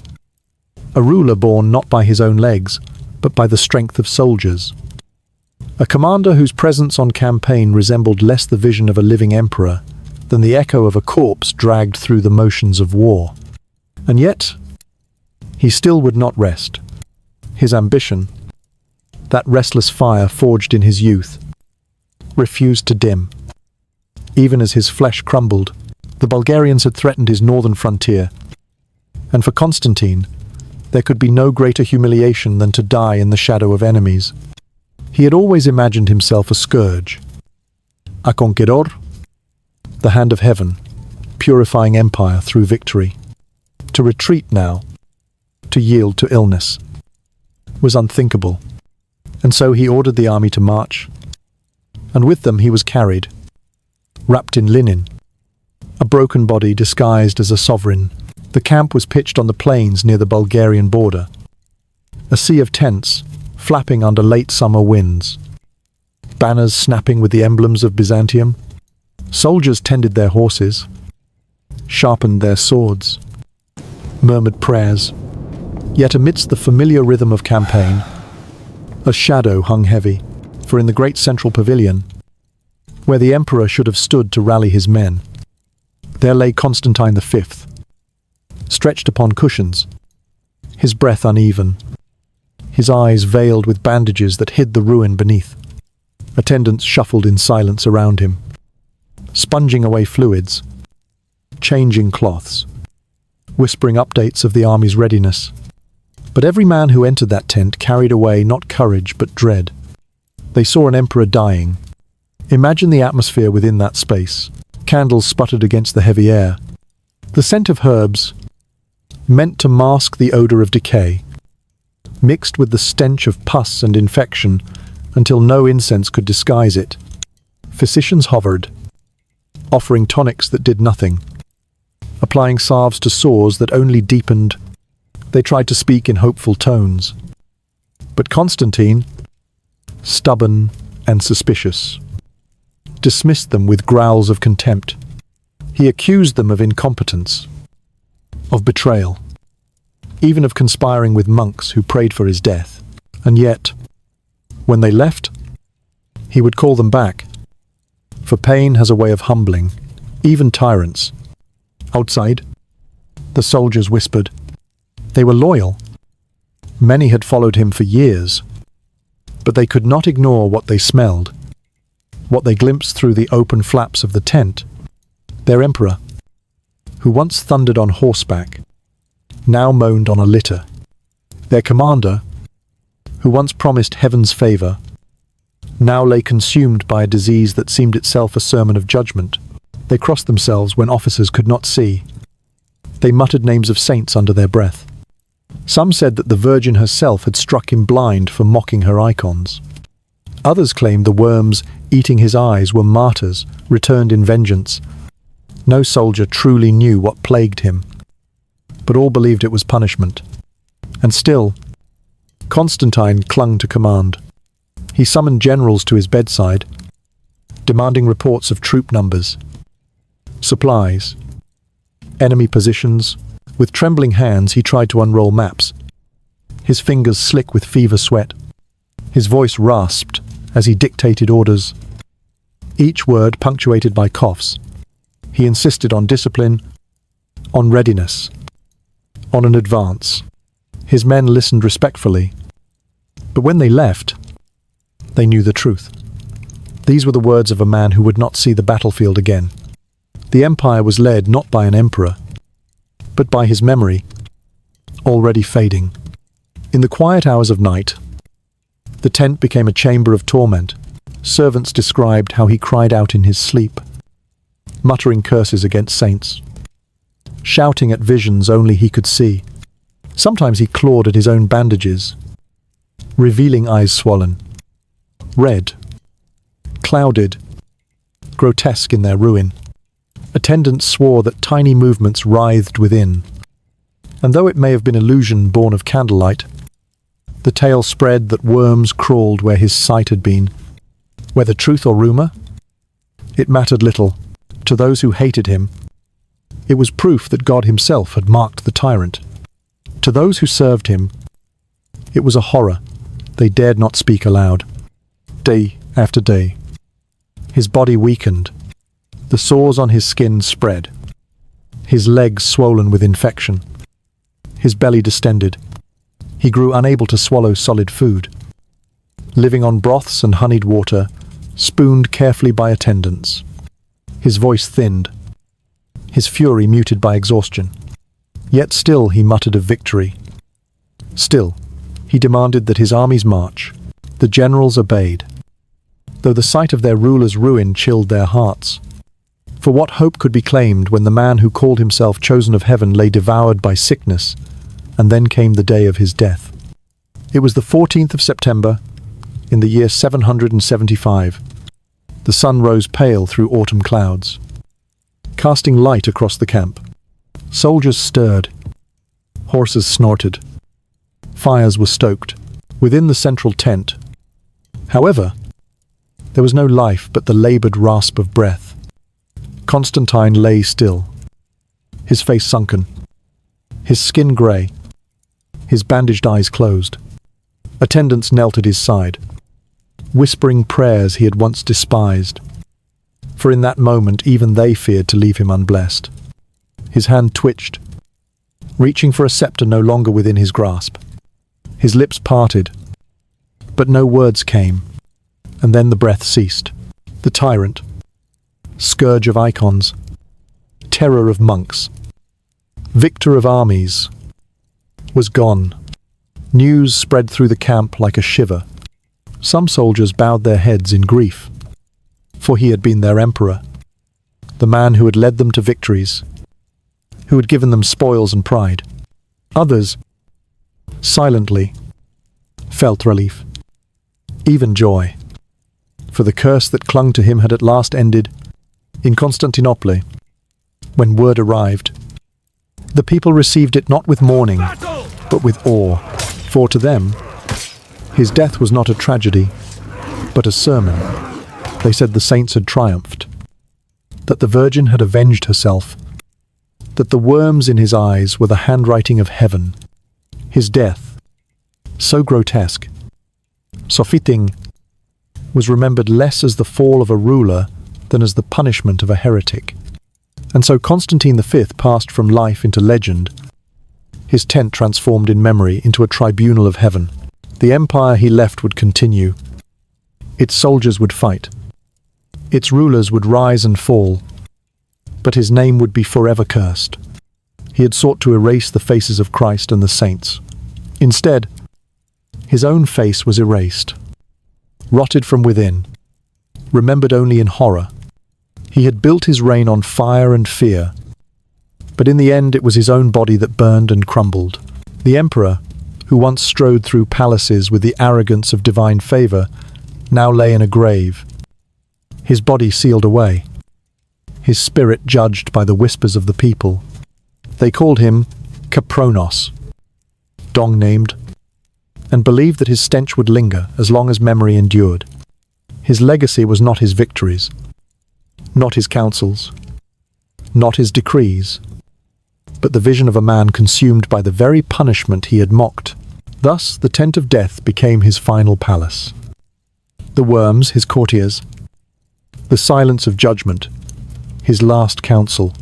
a ruler born not by his own legs, but by the strength of soldiers, A commander whose presence on campaign resembled less the vision of a living emperor than the echo of a corpse dragged through the motions of war. And yet, he still would not rest. His ambition, that restless fire forged in his youth, refused to dim. Even as his flesh crumbled, the Bulgarians had threatened his northern frontier, and for Constantine, there could be no greater humiliation than to die in the shadow of enemies. He had always imagined himself a scourge, a conqueror, the hand of heaven, purifying empire through victory. To retreat now, to yield to illness, was unthinkable, and so he ordered the army to march, and with them he was carried, wrapped in linen, a broken body disguised as a sovereign. The camp was pitched on the plains near the Bulgarian border, a sea of tents flapping under late summer winds, banners snapping with the emblems of Byzantium. Soldiers tended their horses, sharpened their swords, murmured prayers. Yet amidst the familiar rhythm of campaign, a shadow hung heavy, for in the great central pavilion, where the emperor should have stood to rally his men, there lay Constantine V, stretched upon cushions, his breath uneven, his eyes veiled with bandages that hid the ruin beneath. Attendants shuffled in silence around him, sponging away fluids, changing cloths, whispering updates of the army's readiness. But every man who entered that tent carried away not courage but dread. They saw an emperor dying. Imagine the atmosphere within that space. Candles sputtered against the heavy air. The scent of herbs, meant to mask the odor of decay, mixed with the stench of pus and infection until no incense could disguise it. Physicians hovered, offering tonics that did nothing, applying salves to sores that only deepened. They tried to speak in hopeful tones. But Constantine, stubborn and suspicious, dismissed them with growls of contempt. He accused them of incompetence, of betrayal, even of conspiring with monks who prayed for his death. And yet, when they left, he would call them back, for pain has a way of humbling, even tyrants. Outside, the soldiers whispered. They were loyal. Many had followed him for years, but they could not ignore what they smelled, what they glimpsed through the open flaps of the tent. Their emperor, who once thundered on horseback, now moaned on a litter. Their commander, who once promised heaven's favor, now lay consumed by a disease that seemed itself a sermon of judgment. They crossed themselves when officers could not see. They muttered names of saints under their breath. Some said that the Virgin herself had struck him blind for mocking her icons. Others claimed the worms eating his eyes were martyrs, returned in vengeance. No soldier truly knew what plagued him, but all believed it was punishment. And still, Constantine clung to command. He summoned generals to his bedside, demanding reports of troop numbers, supplies, enemy positions. With trembling hands, he tried to unroll maps, his fingers slick with fever sweat. His voice rasped as he dictated orders, each word punctuated by coughs. He insisted on discipline, on readiness, on an advance. His men listened respectfully, but when they left, they knew the truth. These were the words of a man who would not see the battlefield again. The empire was led not by an emperor, but by his memory, already fading. In the quiet hours of night, the tent became a chamber of torment. Servants described how he cried out in his sleep, muttering curses against saints, shouting at visions only he could see. Sometimes he clawed at his own bandages, revealing eyes swollen, red, clouded, grotesque in their ruin. Attendants swore that tiny movements writhed within, and though it may have been illusion born of candlelight, the tale spread that worms crawled where his sight had been. Whether truth or rumor, it mattered little. To those who hated him, it was proof that God himself had marked the tyrant. To those who served him, it was a horror they dared not speak aloud. day after day. His body weakened. The sores on his skin spread. His legs swollen with infection. His belly distended. He grew unable to swallow solid food. Living on broths and honeyed water, spooned carefully by attendants. His voice thinned. His fury muted by exhaustion. Yet still he muttered of victory. Still, he demanded that his armies march. The generals obeyed, though the sight of their ruler's ruin chilled their hearts. For what hope could be claimed when the man who called himself chosen of heaven lay devoured by sickness, and then came the day of his death? It was the 14th of September, in the year 775. The sun rose pale through autumn clouds, casting light across the camp. Soldiers stirred. Horses snorted. Fires were stoked within the central tent. However, there was no life but the labored rasp of breath. Constantine lay still, his face sunken, his skin grey, his bandaged eyes closed. Attendants knelt at his side, whispering prayers he had once despised, for in that moment even they feared to leave him unblessed. His hand twitched, reaching for a scepter no longer within his grasp. His lips parted, but no words came, and then the breath ceased. The tyrant, scourge of icons, terror of monks, victor of armies, was gone. News spread through the camp like a shiver. Some soldiers bowed their heads in grief, for he had been their emperor, the man who had led them to victories, who had given them spoils and pride. Others, silently, felt relief, even joy, for the curse that clung to him had at last ended. In Constantinople, when word arrived, the people received it not with mourning, but with awe, for to them, his death was not a tragedy, but a sermon. They said the saints had triumphed, that the Virgin had avenged herself, that the worms in his eyes were the handwriting of heaven. His death, so grotesque, so fitting, was remembered less as the fall of a ruler than as the punishment of a heretic. And so Constantine V passed from life into legend, his tent transformed in memory into a tribunal of heaven. The empire he left would continue. Its soldiers would fight. Its rulers would rise and fall. But his name would be forever cursed. He had sought to erase the faces of Christ and the saints. Instead, his own face was erased, rotted from within, remembered only in horror. He had built his reign on fire and fear, but in the end it was his own body that burned and crumbled. The emperor, who once strode through palaces with the arrogance of divine favor, now lay in a grave, his body sealed away, his spirit judged by the whispers of the people. They called him Kapronos, dong-named, and believed that his stench would linger as long as memory endured. His legacy was not his victories, not his counsels, not his decrees, but the vision of a man consumed by the very punishment he had mocked. Thus, the tent of death became his final palace. The worms, his courtiers, the silence of judgment, his last counsel.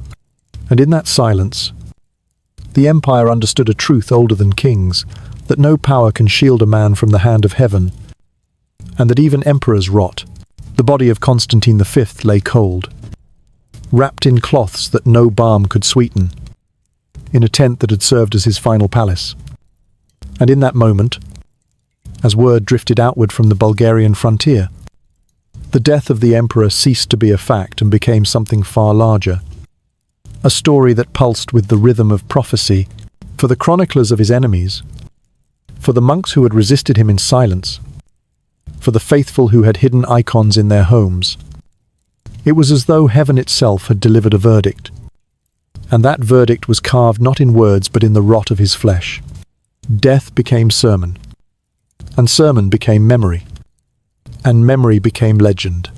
And in that silence, the empire understood a truth older than kings, that no power can shield a man from the hand of heaven, and that even emperors rot. The body of Constantine V lay cold, wrapped in cloths that no balm could sweeten, in a tent that had served as his final palace. And in that moment, as word drifted outward from the Bulgarian frontier, the death of the emperor ceased to be a fact and became something far larger, a story that pulsed with the rhythm of prophecy. For the chroniclers of his enemies, for the monks who had resisted him in silence, for the faithful who had hidden icons in their homes, it was as though heaven itself had delivered a verdict. And that verdict was carved not in words but in the rot of his flesh. Death became sermon, and sermon became memory, and memory became legend.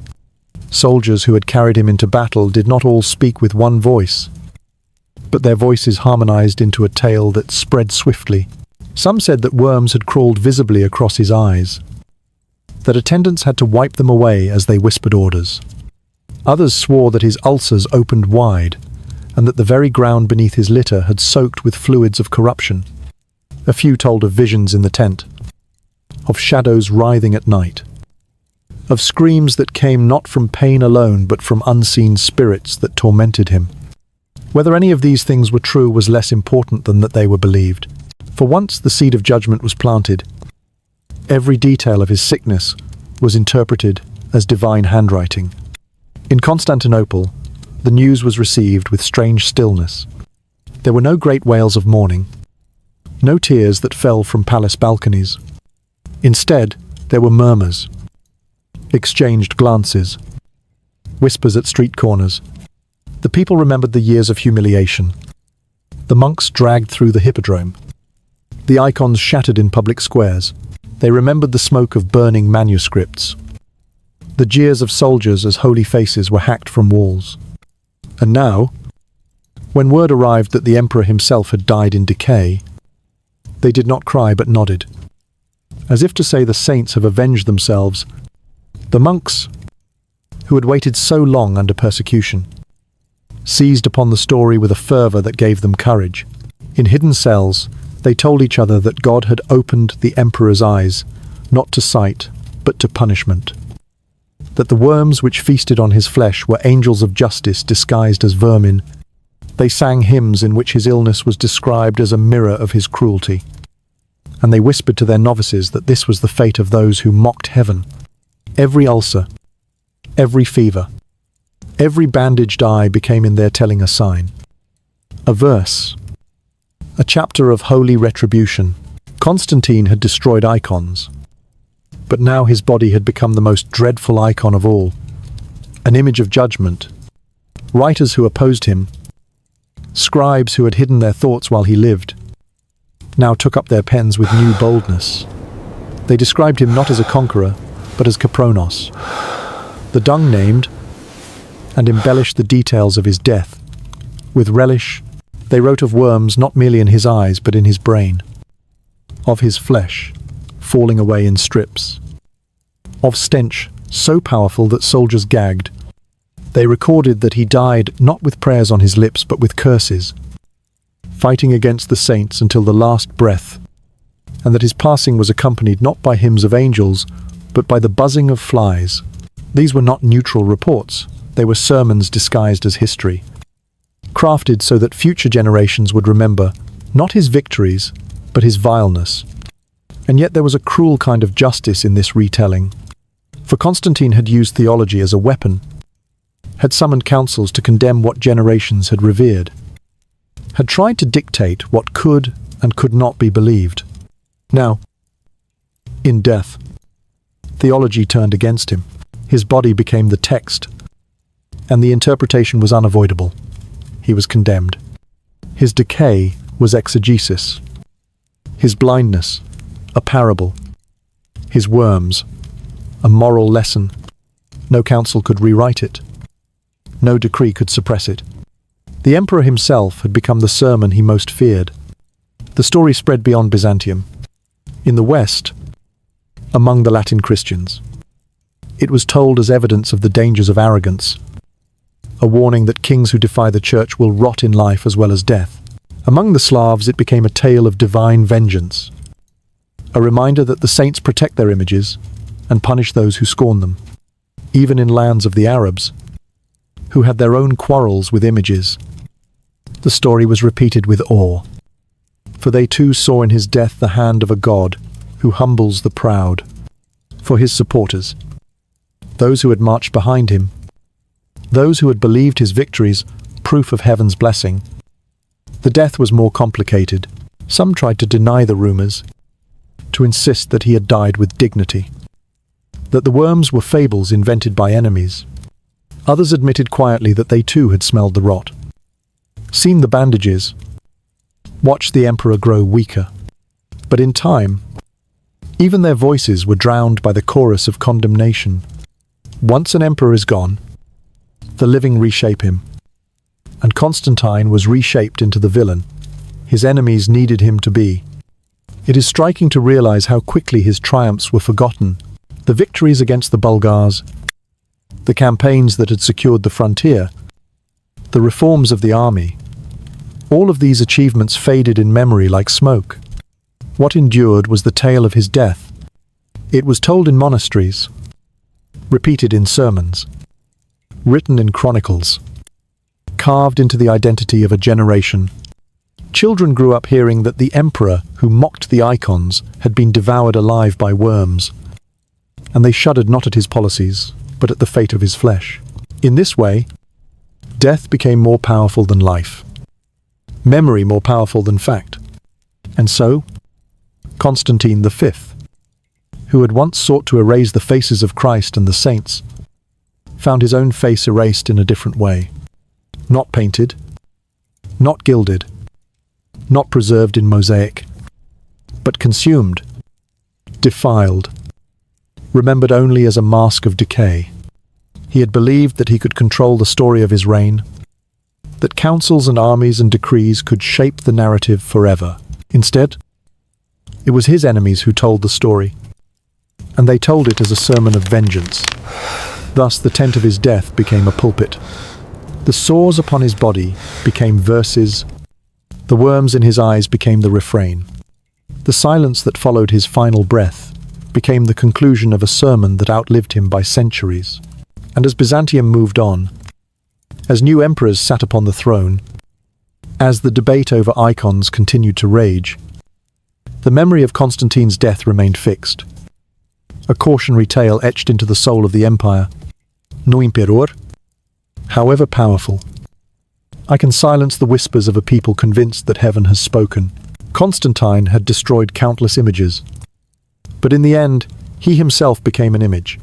Soldiers who had carried him into battle did not all speak with one voice, but their voices harmonized into a tale that spread swiftly. Some said that worms had crawled visibly across his eyes. that attendants had to wipe them away as they whispered orders. Others swore that his ulcers opened wide, and that the very ground beneath his litter had soaked with fluids of corruption. A few told of visions in the tent, of shadows writhing at night, of screams that came not from pain alone but from unseen spirits that tormented him. Whether any of these things were true was less important than that they were believed. For once the seed of judgment was planted, every detail of his sickness was interpreted as divine handwriting. In Constantinople, the news was received with strange stillness. There were no great wails of mourning, no tears that fell from palace balconies. Instead, there were murmurs, exchanged glances, whispers at street corners. The people remembered the years of humiliation. The monks dragged through the hippodrome, the icons shattered in public squares. They remembered the smoke of burning manuscripts, the jeers of soldiers as holy faces were hacked from walls. And now, when word arrived that the emperor himself had died in decay, they did not cry but nodded, as if to say the saints have avenged themselves. The monks, who had waited so long under persecution, seized upon the story with a fervor that gave them courage. In hidden cells, they told each other that God had opened the emperor's eyes, not to sight, but to punishment. That the worms which feasted on his flesh were angels of justice disguised as vermin. They sang hymns in which his illness was described as a mirror of his cruelty. And they whispered to their novices that this was the fate of those who mocked heaven. Every ulcer, every fever, every bandaged eye became in their telling a sign. A verse, a chapter of holy retribution. Constantine had destroyed icons, but now his body had become the most dreadful icon of all, an image of judgment. Writers who opposed him, scribes who had hidden their thoughts while he lived, now took up their pens with new boldness. They described him not as a conqueror, but as Kapronos. The dung named and embellished the details of his death. With relish, they wrote of worms not merely in his eyes but in his brain, of his flesh falling away in strips, of stench so powerful that soldiers gagged. They recorded that he died not with prayers on his lips but with curses, fighting against the saints until the last breath, and that his passing was accompanied not by hymns of angels but by the buzzing of flies. These were not neutral reports, they were sermons disguised as history, crafted so that future generations would remember not his victories but his vileness. And yet there was a cruel kind of justice in this retelling. For Constantine had used theology as a weapon, had summoned councils to condemn what generations had revered, had tried to dictate what could and could not be believed. Now, in death, theology turned against him. His body became the text, and the interpretation was unavoidable. He was condemned. His decay was exegesis. His blindness, a parable. His worms, a moral lesson. No council could rewrite it. No decree could suppress it. The emperor himself had become the sermon he most feared. The story spread beyond Byzantium. In the West, among the Latin Christians, it was told as evidence of the dangers of arrogance, a warning that kings who defy the church will rot in life as well as death. Among the Slavs, it became a tale of divine vengeance, a reminder that the saints protect their images and punish those who scorn them. Even in lands of the Arabs, who had their own quarrels with images, the story was repeated with awe, for they too saw in his death the hand of a God who humbles the proud. For his supporters, those who had marched behind him, those who had believed his victories, proof of heaven's blessing, the death was more complicated. Some tried to deny the rumors, to insist that he had died with dignity, that the worms were fables invented by enemies. Others admitted quietly that they too had smelled the rot, seen the bandages, watched the emperor grow weaker. But in time, even their voices were drowned by the chorus of condemnation. Once an emperor is gone, the living reshape him. And Constantine was reshaped into the villain his enemies needed him to be. It is striking to realize how quickly his triumphs were forgotten. The victories against the Bulgars, the campaigns that had secured the frontier, the reforms of the army, all of these achievements faded in memory like smoke. What endured was the tale of his death. It was told in monasteries, repeated in sermons, written in chronicles, carved into the identity of a generation. Children grew up hearing that the emperor who mocked the icons had been devoured alive by worms, and they shuddered not at his policies, but at the fate of his flesh. In this way, death became more powerful than life, memory more powerful than fact. And so, Constantine V, who had once sought to erase the faces of Christ and the saints, found his own face erased in a different way. Not painted, not gilded, not preserved in mosaic, but consumed, defiled, remembered only as a mask of decay. He had believed that he could control the story of his reign, that councils and armies and decrees could shape the narrative forever. Instead, it was his enemies who told the story, and they told it as a sermon of vengeance. Thus the tent of his death became a pulpit. The sores upon his body became verses, the worms in his eyes became the refrain. The silence that followed his final breath became the conclusion of a sermon that outlived him by centuries. And as Byzantium moved on, as new emperors sat upon the throne, as the debate over icons continued to rage, the memory of Constantine's death remained fixed. A cautionary tale etched into the soul of the empire. No imperor, however powerful, I can silence the whispers of a people convinced that heaven has spoken. Constantine had destroyed countless images, but in the end, he himself became an image,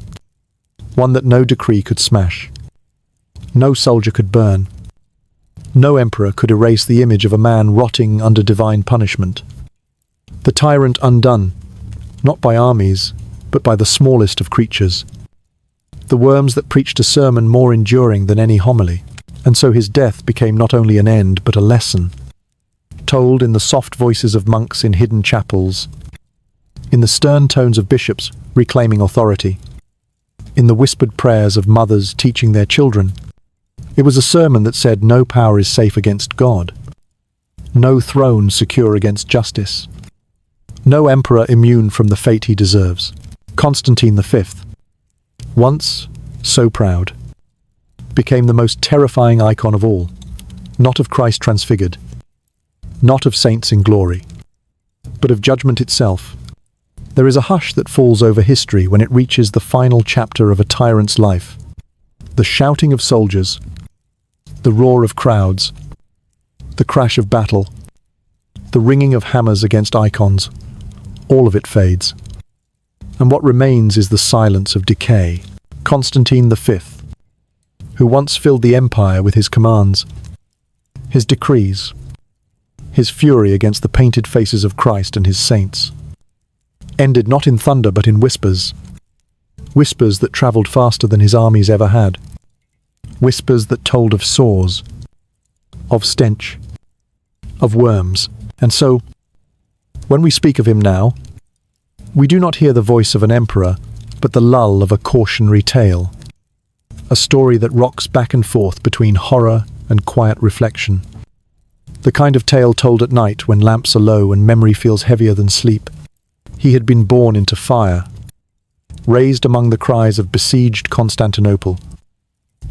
one that no decree could smash, no soldier could burn, no emperor could erase the image of a man rotting under divine punishment. The tyrant undone, not by armies, but by the smallest of creatures, the worms that preached a sermon more enduring than any homily. And so his death became not only an end, but a lesson, told in the soft voices of monks in hidden chapels, in the stern tones of bishops reclaiming authority, in the whispered prayers of mothers teaching their children. It was a sermon that said no power is safe against God, no throne secure against justice, no emperor immune from the fate he deserves. Constantine V, once so proud, became the most terrifying icon of all, not of Christ transfigured, not of saints in glory, but of judgment itself. There is a hush that falls over history when it reaches the final chapter of a tyrant's life. The shouting of soldiers, the roar of crowds, the crash of battle, the ringing of hammers against icons, all of it fades. And what remains is the silence of decay. Constantine V, who once filled the empire with his commands, his decrees, his fury against the painted faces of Christ and his saints, ended not in thunder but in whispers, whispers that travelled faster than his armies ever had, whispers that told of sores, of stench, of worms. And so, when we speak of him now, we do not hear the voice of an emperor, but the lull of a cautionary tale, a story that rocks back and forth between horror and quiet reflection. The kind of tale told at night when lamps are low and memory feels heavier than sleep. He had been born into fire, raised among the cries of besieged Constantinople,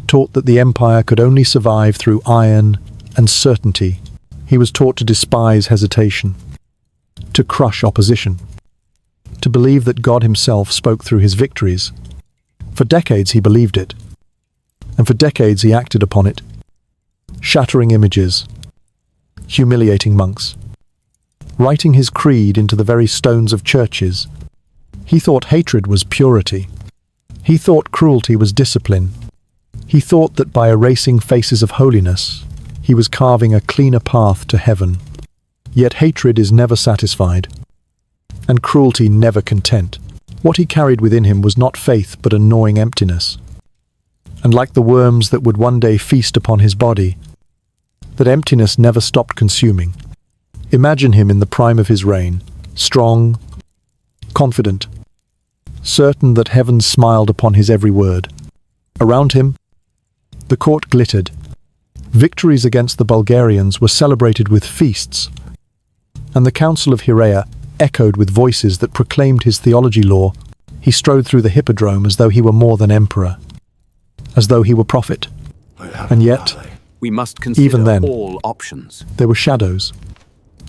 taught that the empire could only survive through iron and certainty. He was taught to despise hesitation, to crush opposition, to believe that God himself spoke through his victories. For decades he believed it, and for decades he acted upon it, shattering images, humiliating monks, writing his creed into the very stones of churches. He thought hatred was purity. He thought cruelty was discipline. He thought that by erasing faces of holiness, he was carving a cleaner path to heaven. Yet hatred is never satisfied, and cruelty never content. What he carried within him was not faith but a gnawing emptiness. And like the worms that would one day feast upon his body, that emptiness never stopped consuming. Imagine him in the prime of his reign, strong, confident, certain that heaven smiled upon his every word. Around him, the court glittered. Victories against the Bulgarians were celebrated with feasts, and the Council of Heraea echoed with voices that proclaimed his theology law. He strode through the hippodrome as though he were more than emperor, as though he were prophet. And yet, we must consider even then, all options. there were shadows.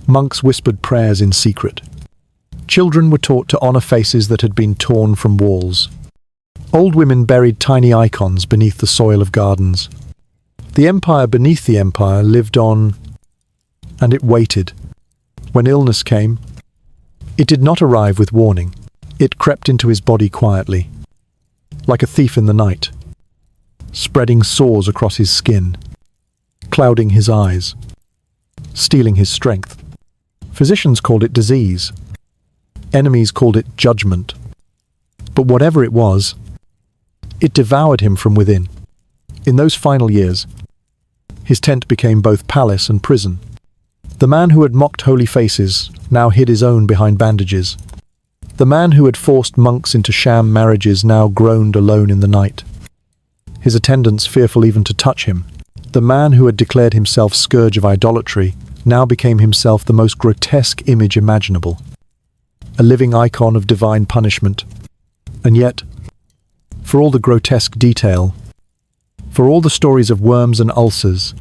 Monks whispered prayers in secret. Children were taught to honor faces that had been torn from walls. Old women buried tiny icons beneath the soil of gardens. The empire beneath the empire lived on, and it waited. When illness came, it did not arrive with warning. It crept into his body quietly, like a thief in the night, spreading sores across his skin, clouding his eyes, stealing his strength. Physicians called it disease. Enemies called it judgment. But whatever it was, it devoured him from within. In those final years, his tent became both palace and prison. The man who had mocked holy faces now hid his own behind bandages. The man who had forced monks into sham marriages now groaned alone in the night, his attendants fearful even to touch him. The man who had declared himself scourge of idolatry now became himself the most grotesque image imaginable, a living icon of divine punishment. And yet, for all the grotesque detail, for all the stories of worms and ulcers,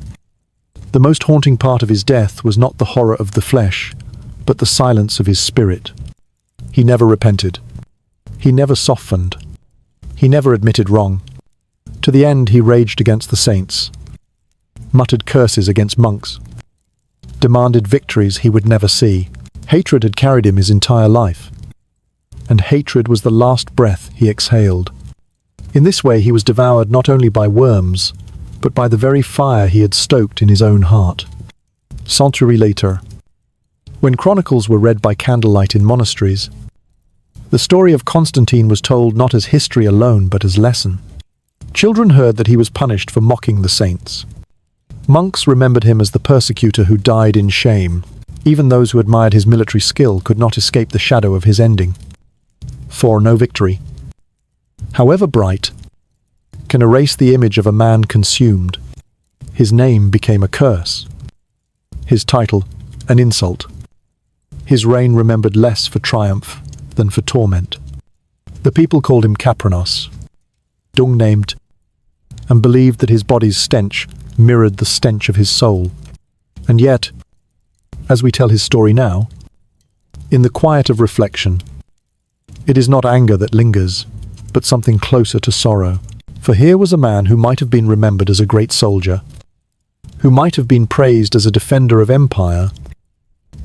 the most haunting part of his death was not the horror of the flesh, but the silence of his spirit. He never repented. He never softened. He never admitted wrong. To the end, he raged against the saints, muttered curses against monks, demanded victories he would never see. Hatred had carried him his entire life, and hatred was the last breath he exhaled. In this way, he was devoured not only by worms, but by the very fire he had stoked in his own heart. Century later, when chronicles were read by candlelight in monasteries, the story of Constantine was told not as history alone, but as lesson. Children heard that he was punished for mocking the saints. Monks remembered him as the persecutor who died in shame. Even those who admired his military skill could not escape the shadow of his ending. For no victory, however bright, can erase the image of a man consumed. His name became a curse, his title an insult, his reign remembered less for triumph than for torment. The people called him Kapranos, dung-named, and believed that his body's stench mirrored the stench of his soul. And yet, as we tell his story now, in the quiet of reflection, it is not anger that lingers, but something closer to sorrow. For here was a man who might have been remembered as a great soldier, who might have been praised as a defender of empire,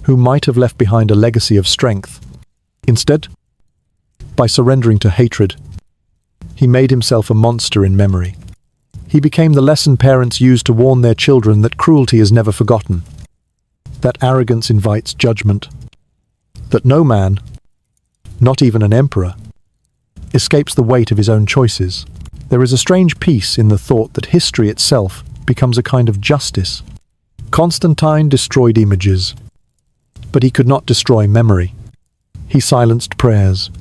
who might have left behind a legacy of strength. Instead, by surrendering to hatred, he made himself a monster in memory. He became the lesson parents use to warn their children that cruelty is never forgotten, that arrogance invites judgment, that no man, not even an emperor, escapes the weight of his own choices. There is a strange peace in the thought that history itself becomes a kind of justice. Constantine destroyed images, but he could not destroy memory. He silenced prayers,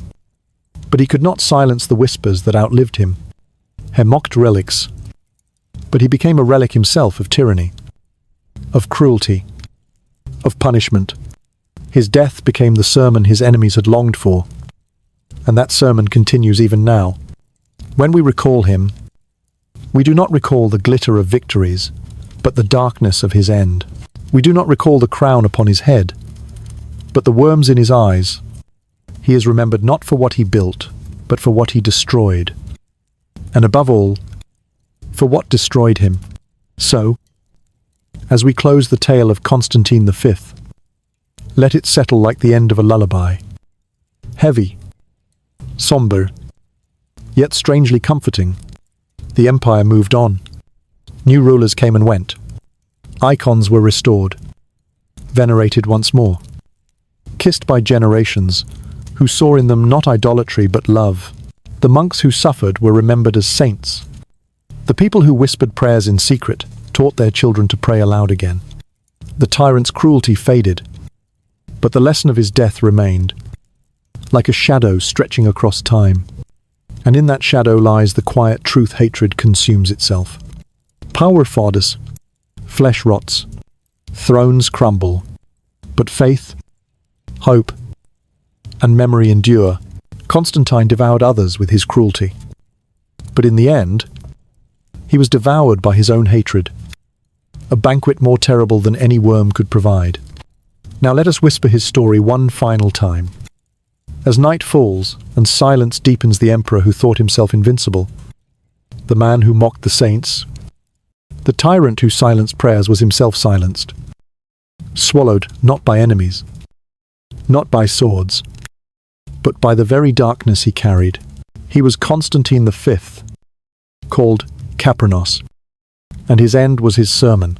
but he could not silence the whispers that outlived him. He mocked relics, but he became a relic himself of tyranny, of cruelty, of punishment. His death became the sermon his enemies had longed for, and that sermon continues even now. When we recall him, we do not recall the glitter of victories, but the darkness of his end. We do not recall the crown upon his head, but the worms in his eyes. He is remembered not for what he built, but for what he destroyed. And above all, for what destroyed him. So, as we close the tale of Constantine V, let it settle like the end of a lullaby. Heavy, somber, yet strangely comforting. The empire moved on. New rulers came and went. Icons were restored, venerated once more, kissed by generations who saw in them not idolatry but love. The monks who suffered were remembered as saints. The people who whispered prayers in secret taught their children to pray aloud again. The tyrant's cruelty faded, but the lesson of his death remained. like a shadow stretching across time. And in that shadow lies the quiet truth hatred consumes itself. Power fades, flesh rots, thrones crumble, but faith, hope, and memory endure. Constantine devoured others with his cruelty. But in the end, he was devoured by his own hatred, a banquet more terrible than any worm could provide. Now let us whisper his story one final time. As night falls and silence deepens the emperor who thought himself invincible, the man who mocked the saints, the tyrant who silenced prayers was himself silenced, swallowed not by enemies, not by swords, but by the very darkness he carried. He was Constantine V, called Capranos, and his end was his sermon.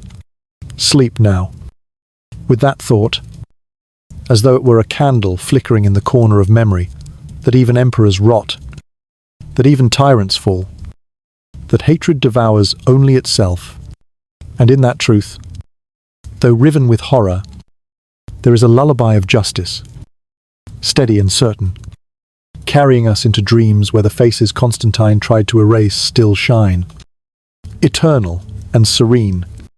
Sleep now. With that thought, as though it were a candle flickering in the corner of memory, that even emperors rot, that even tyrants fall, that hatred devours only itself, and in that truth, though riven with horror, there is a lullaby of justice, steady and certain, carrying us into dreams where the faces Constantine tried to erase still shine, eternal and serene,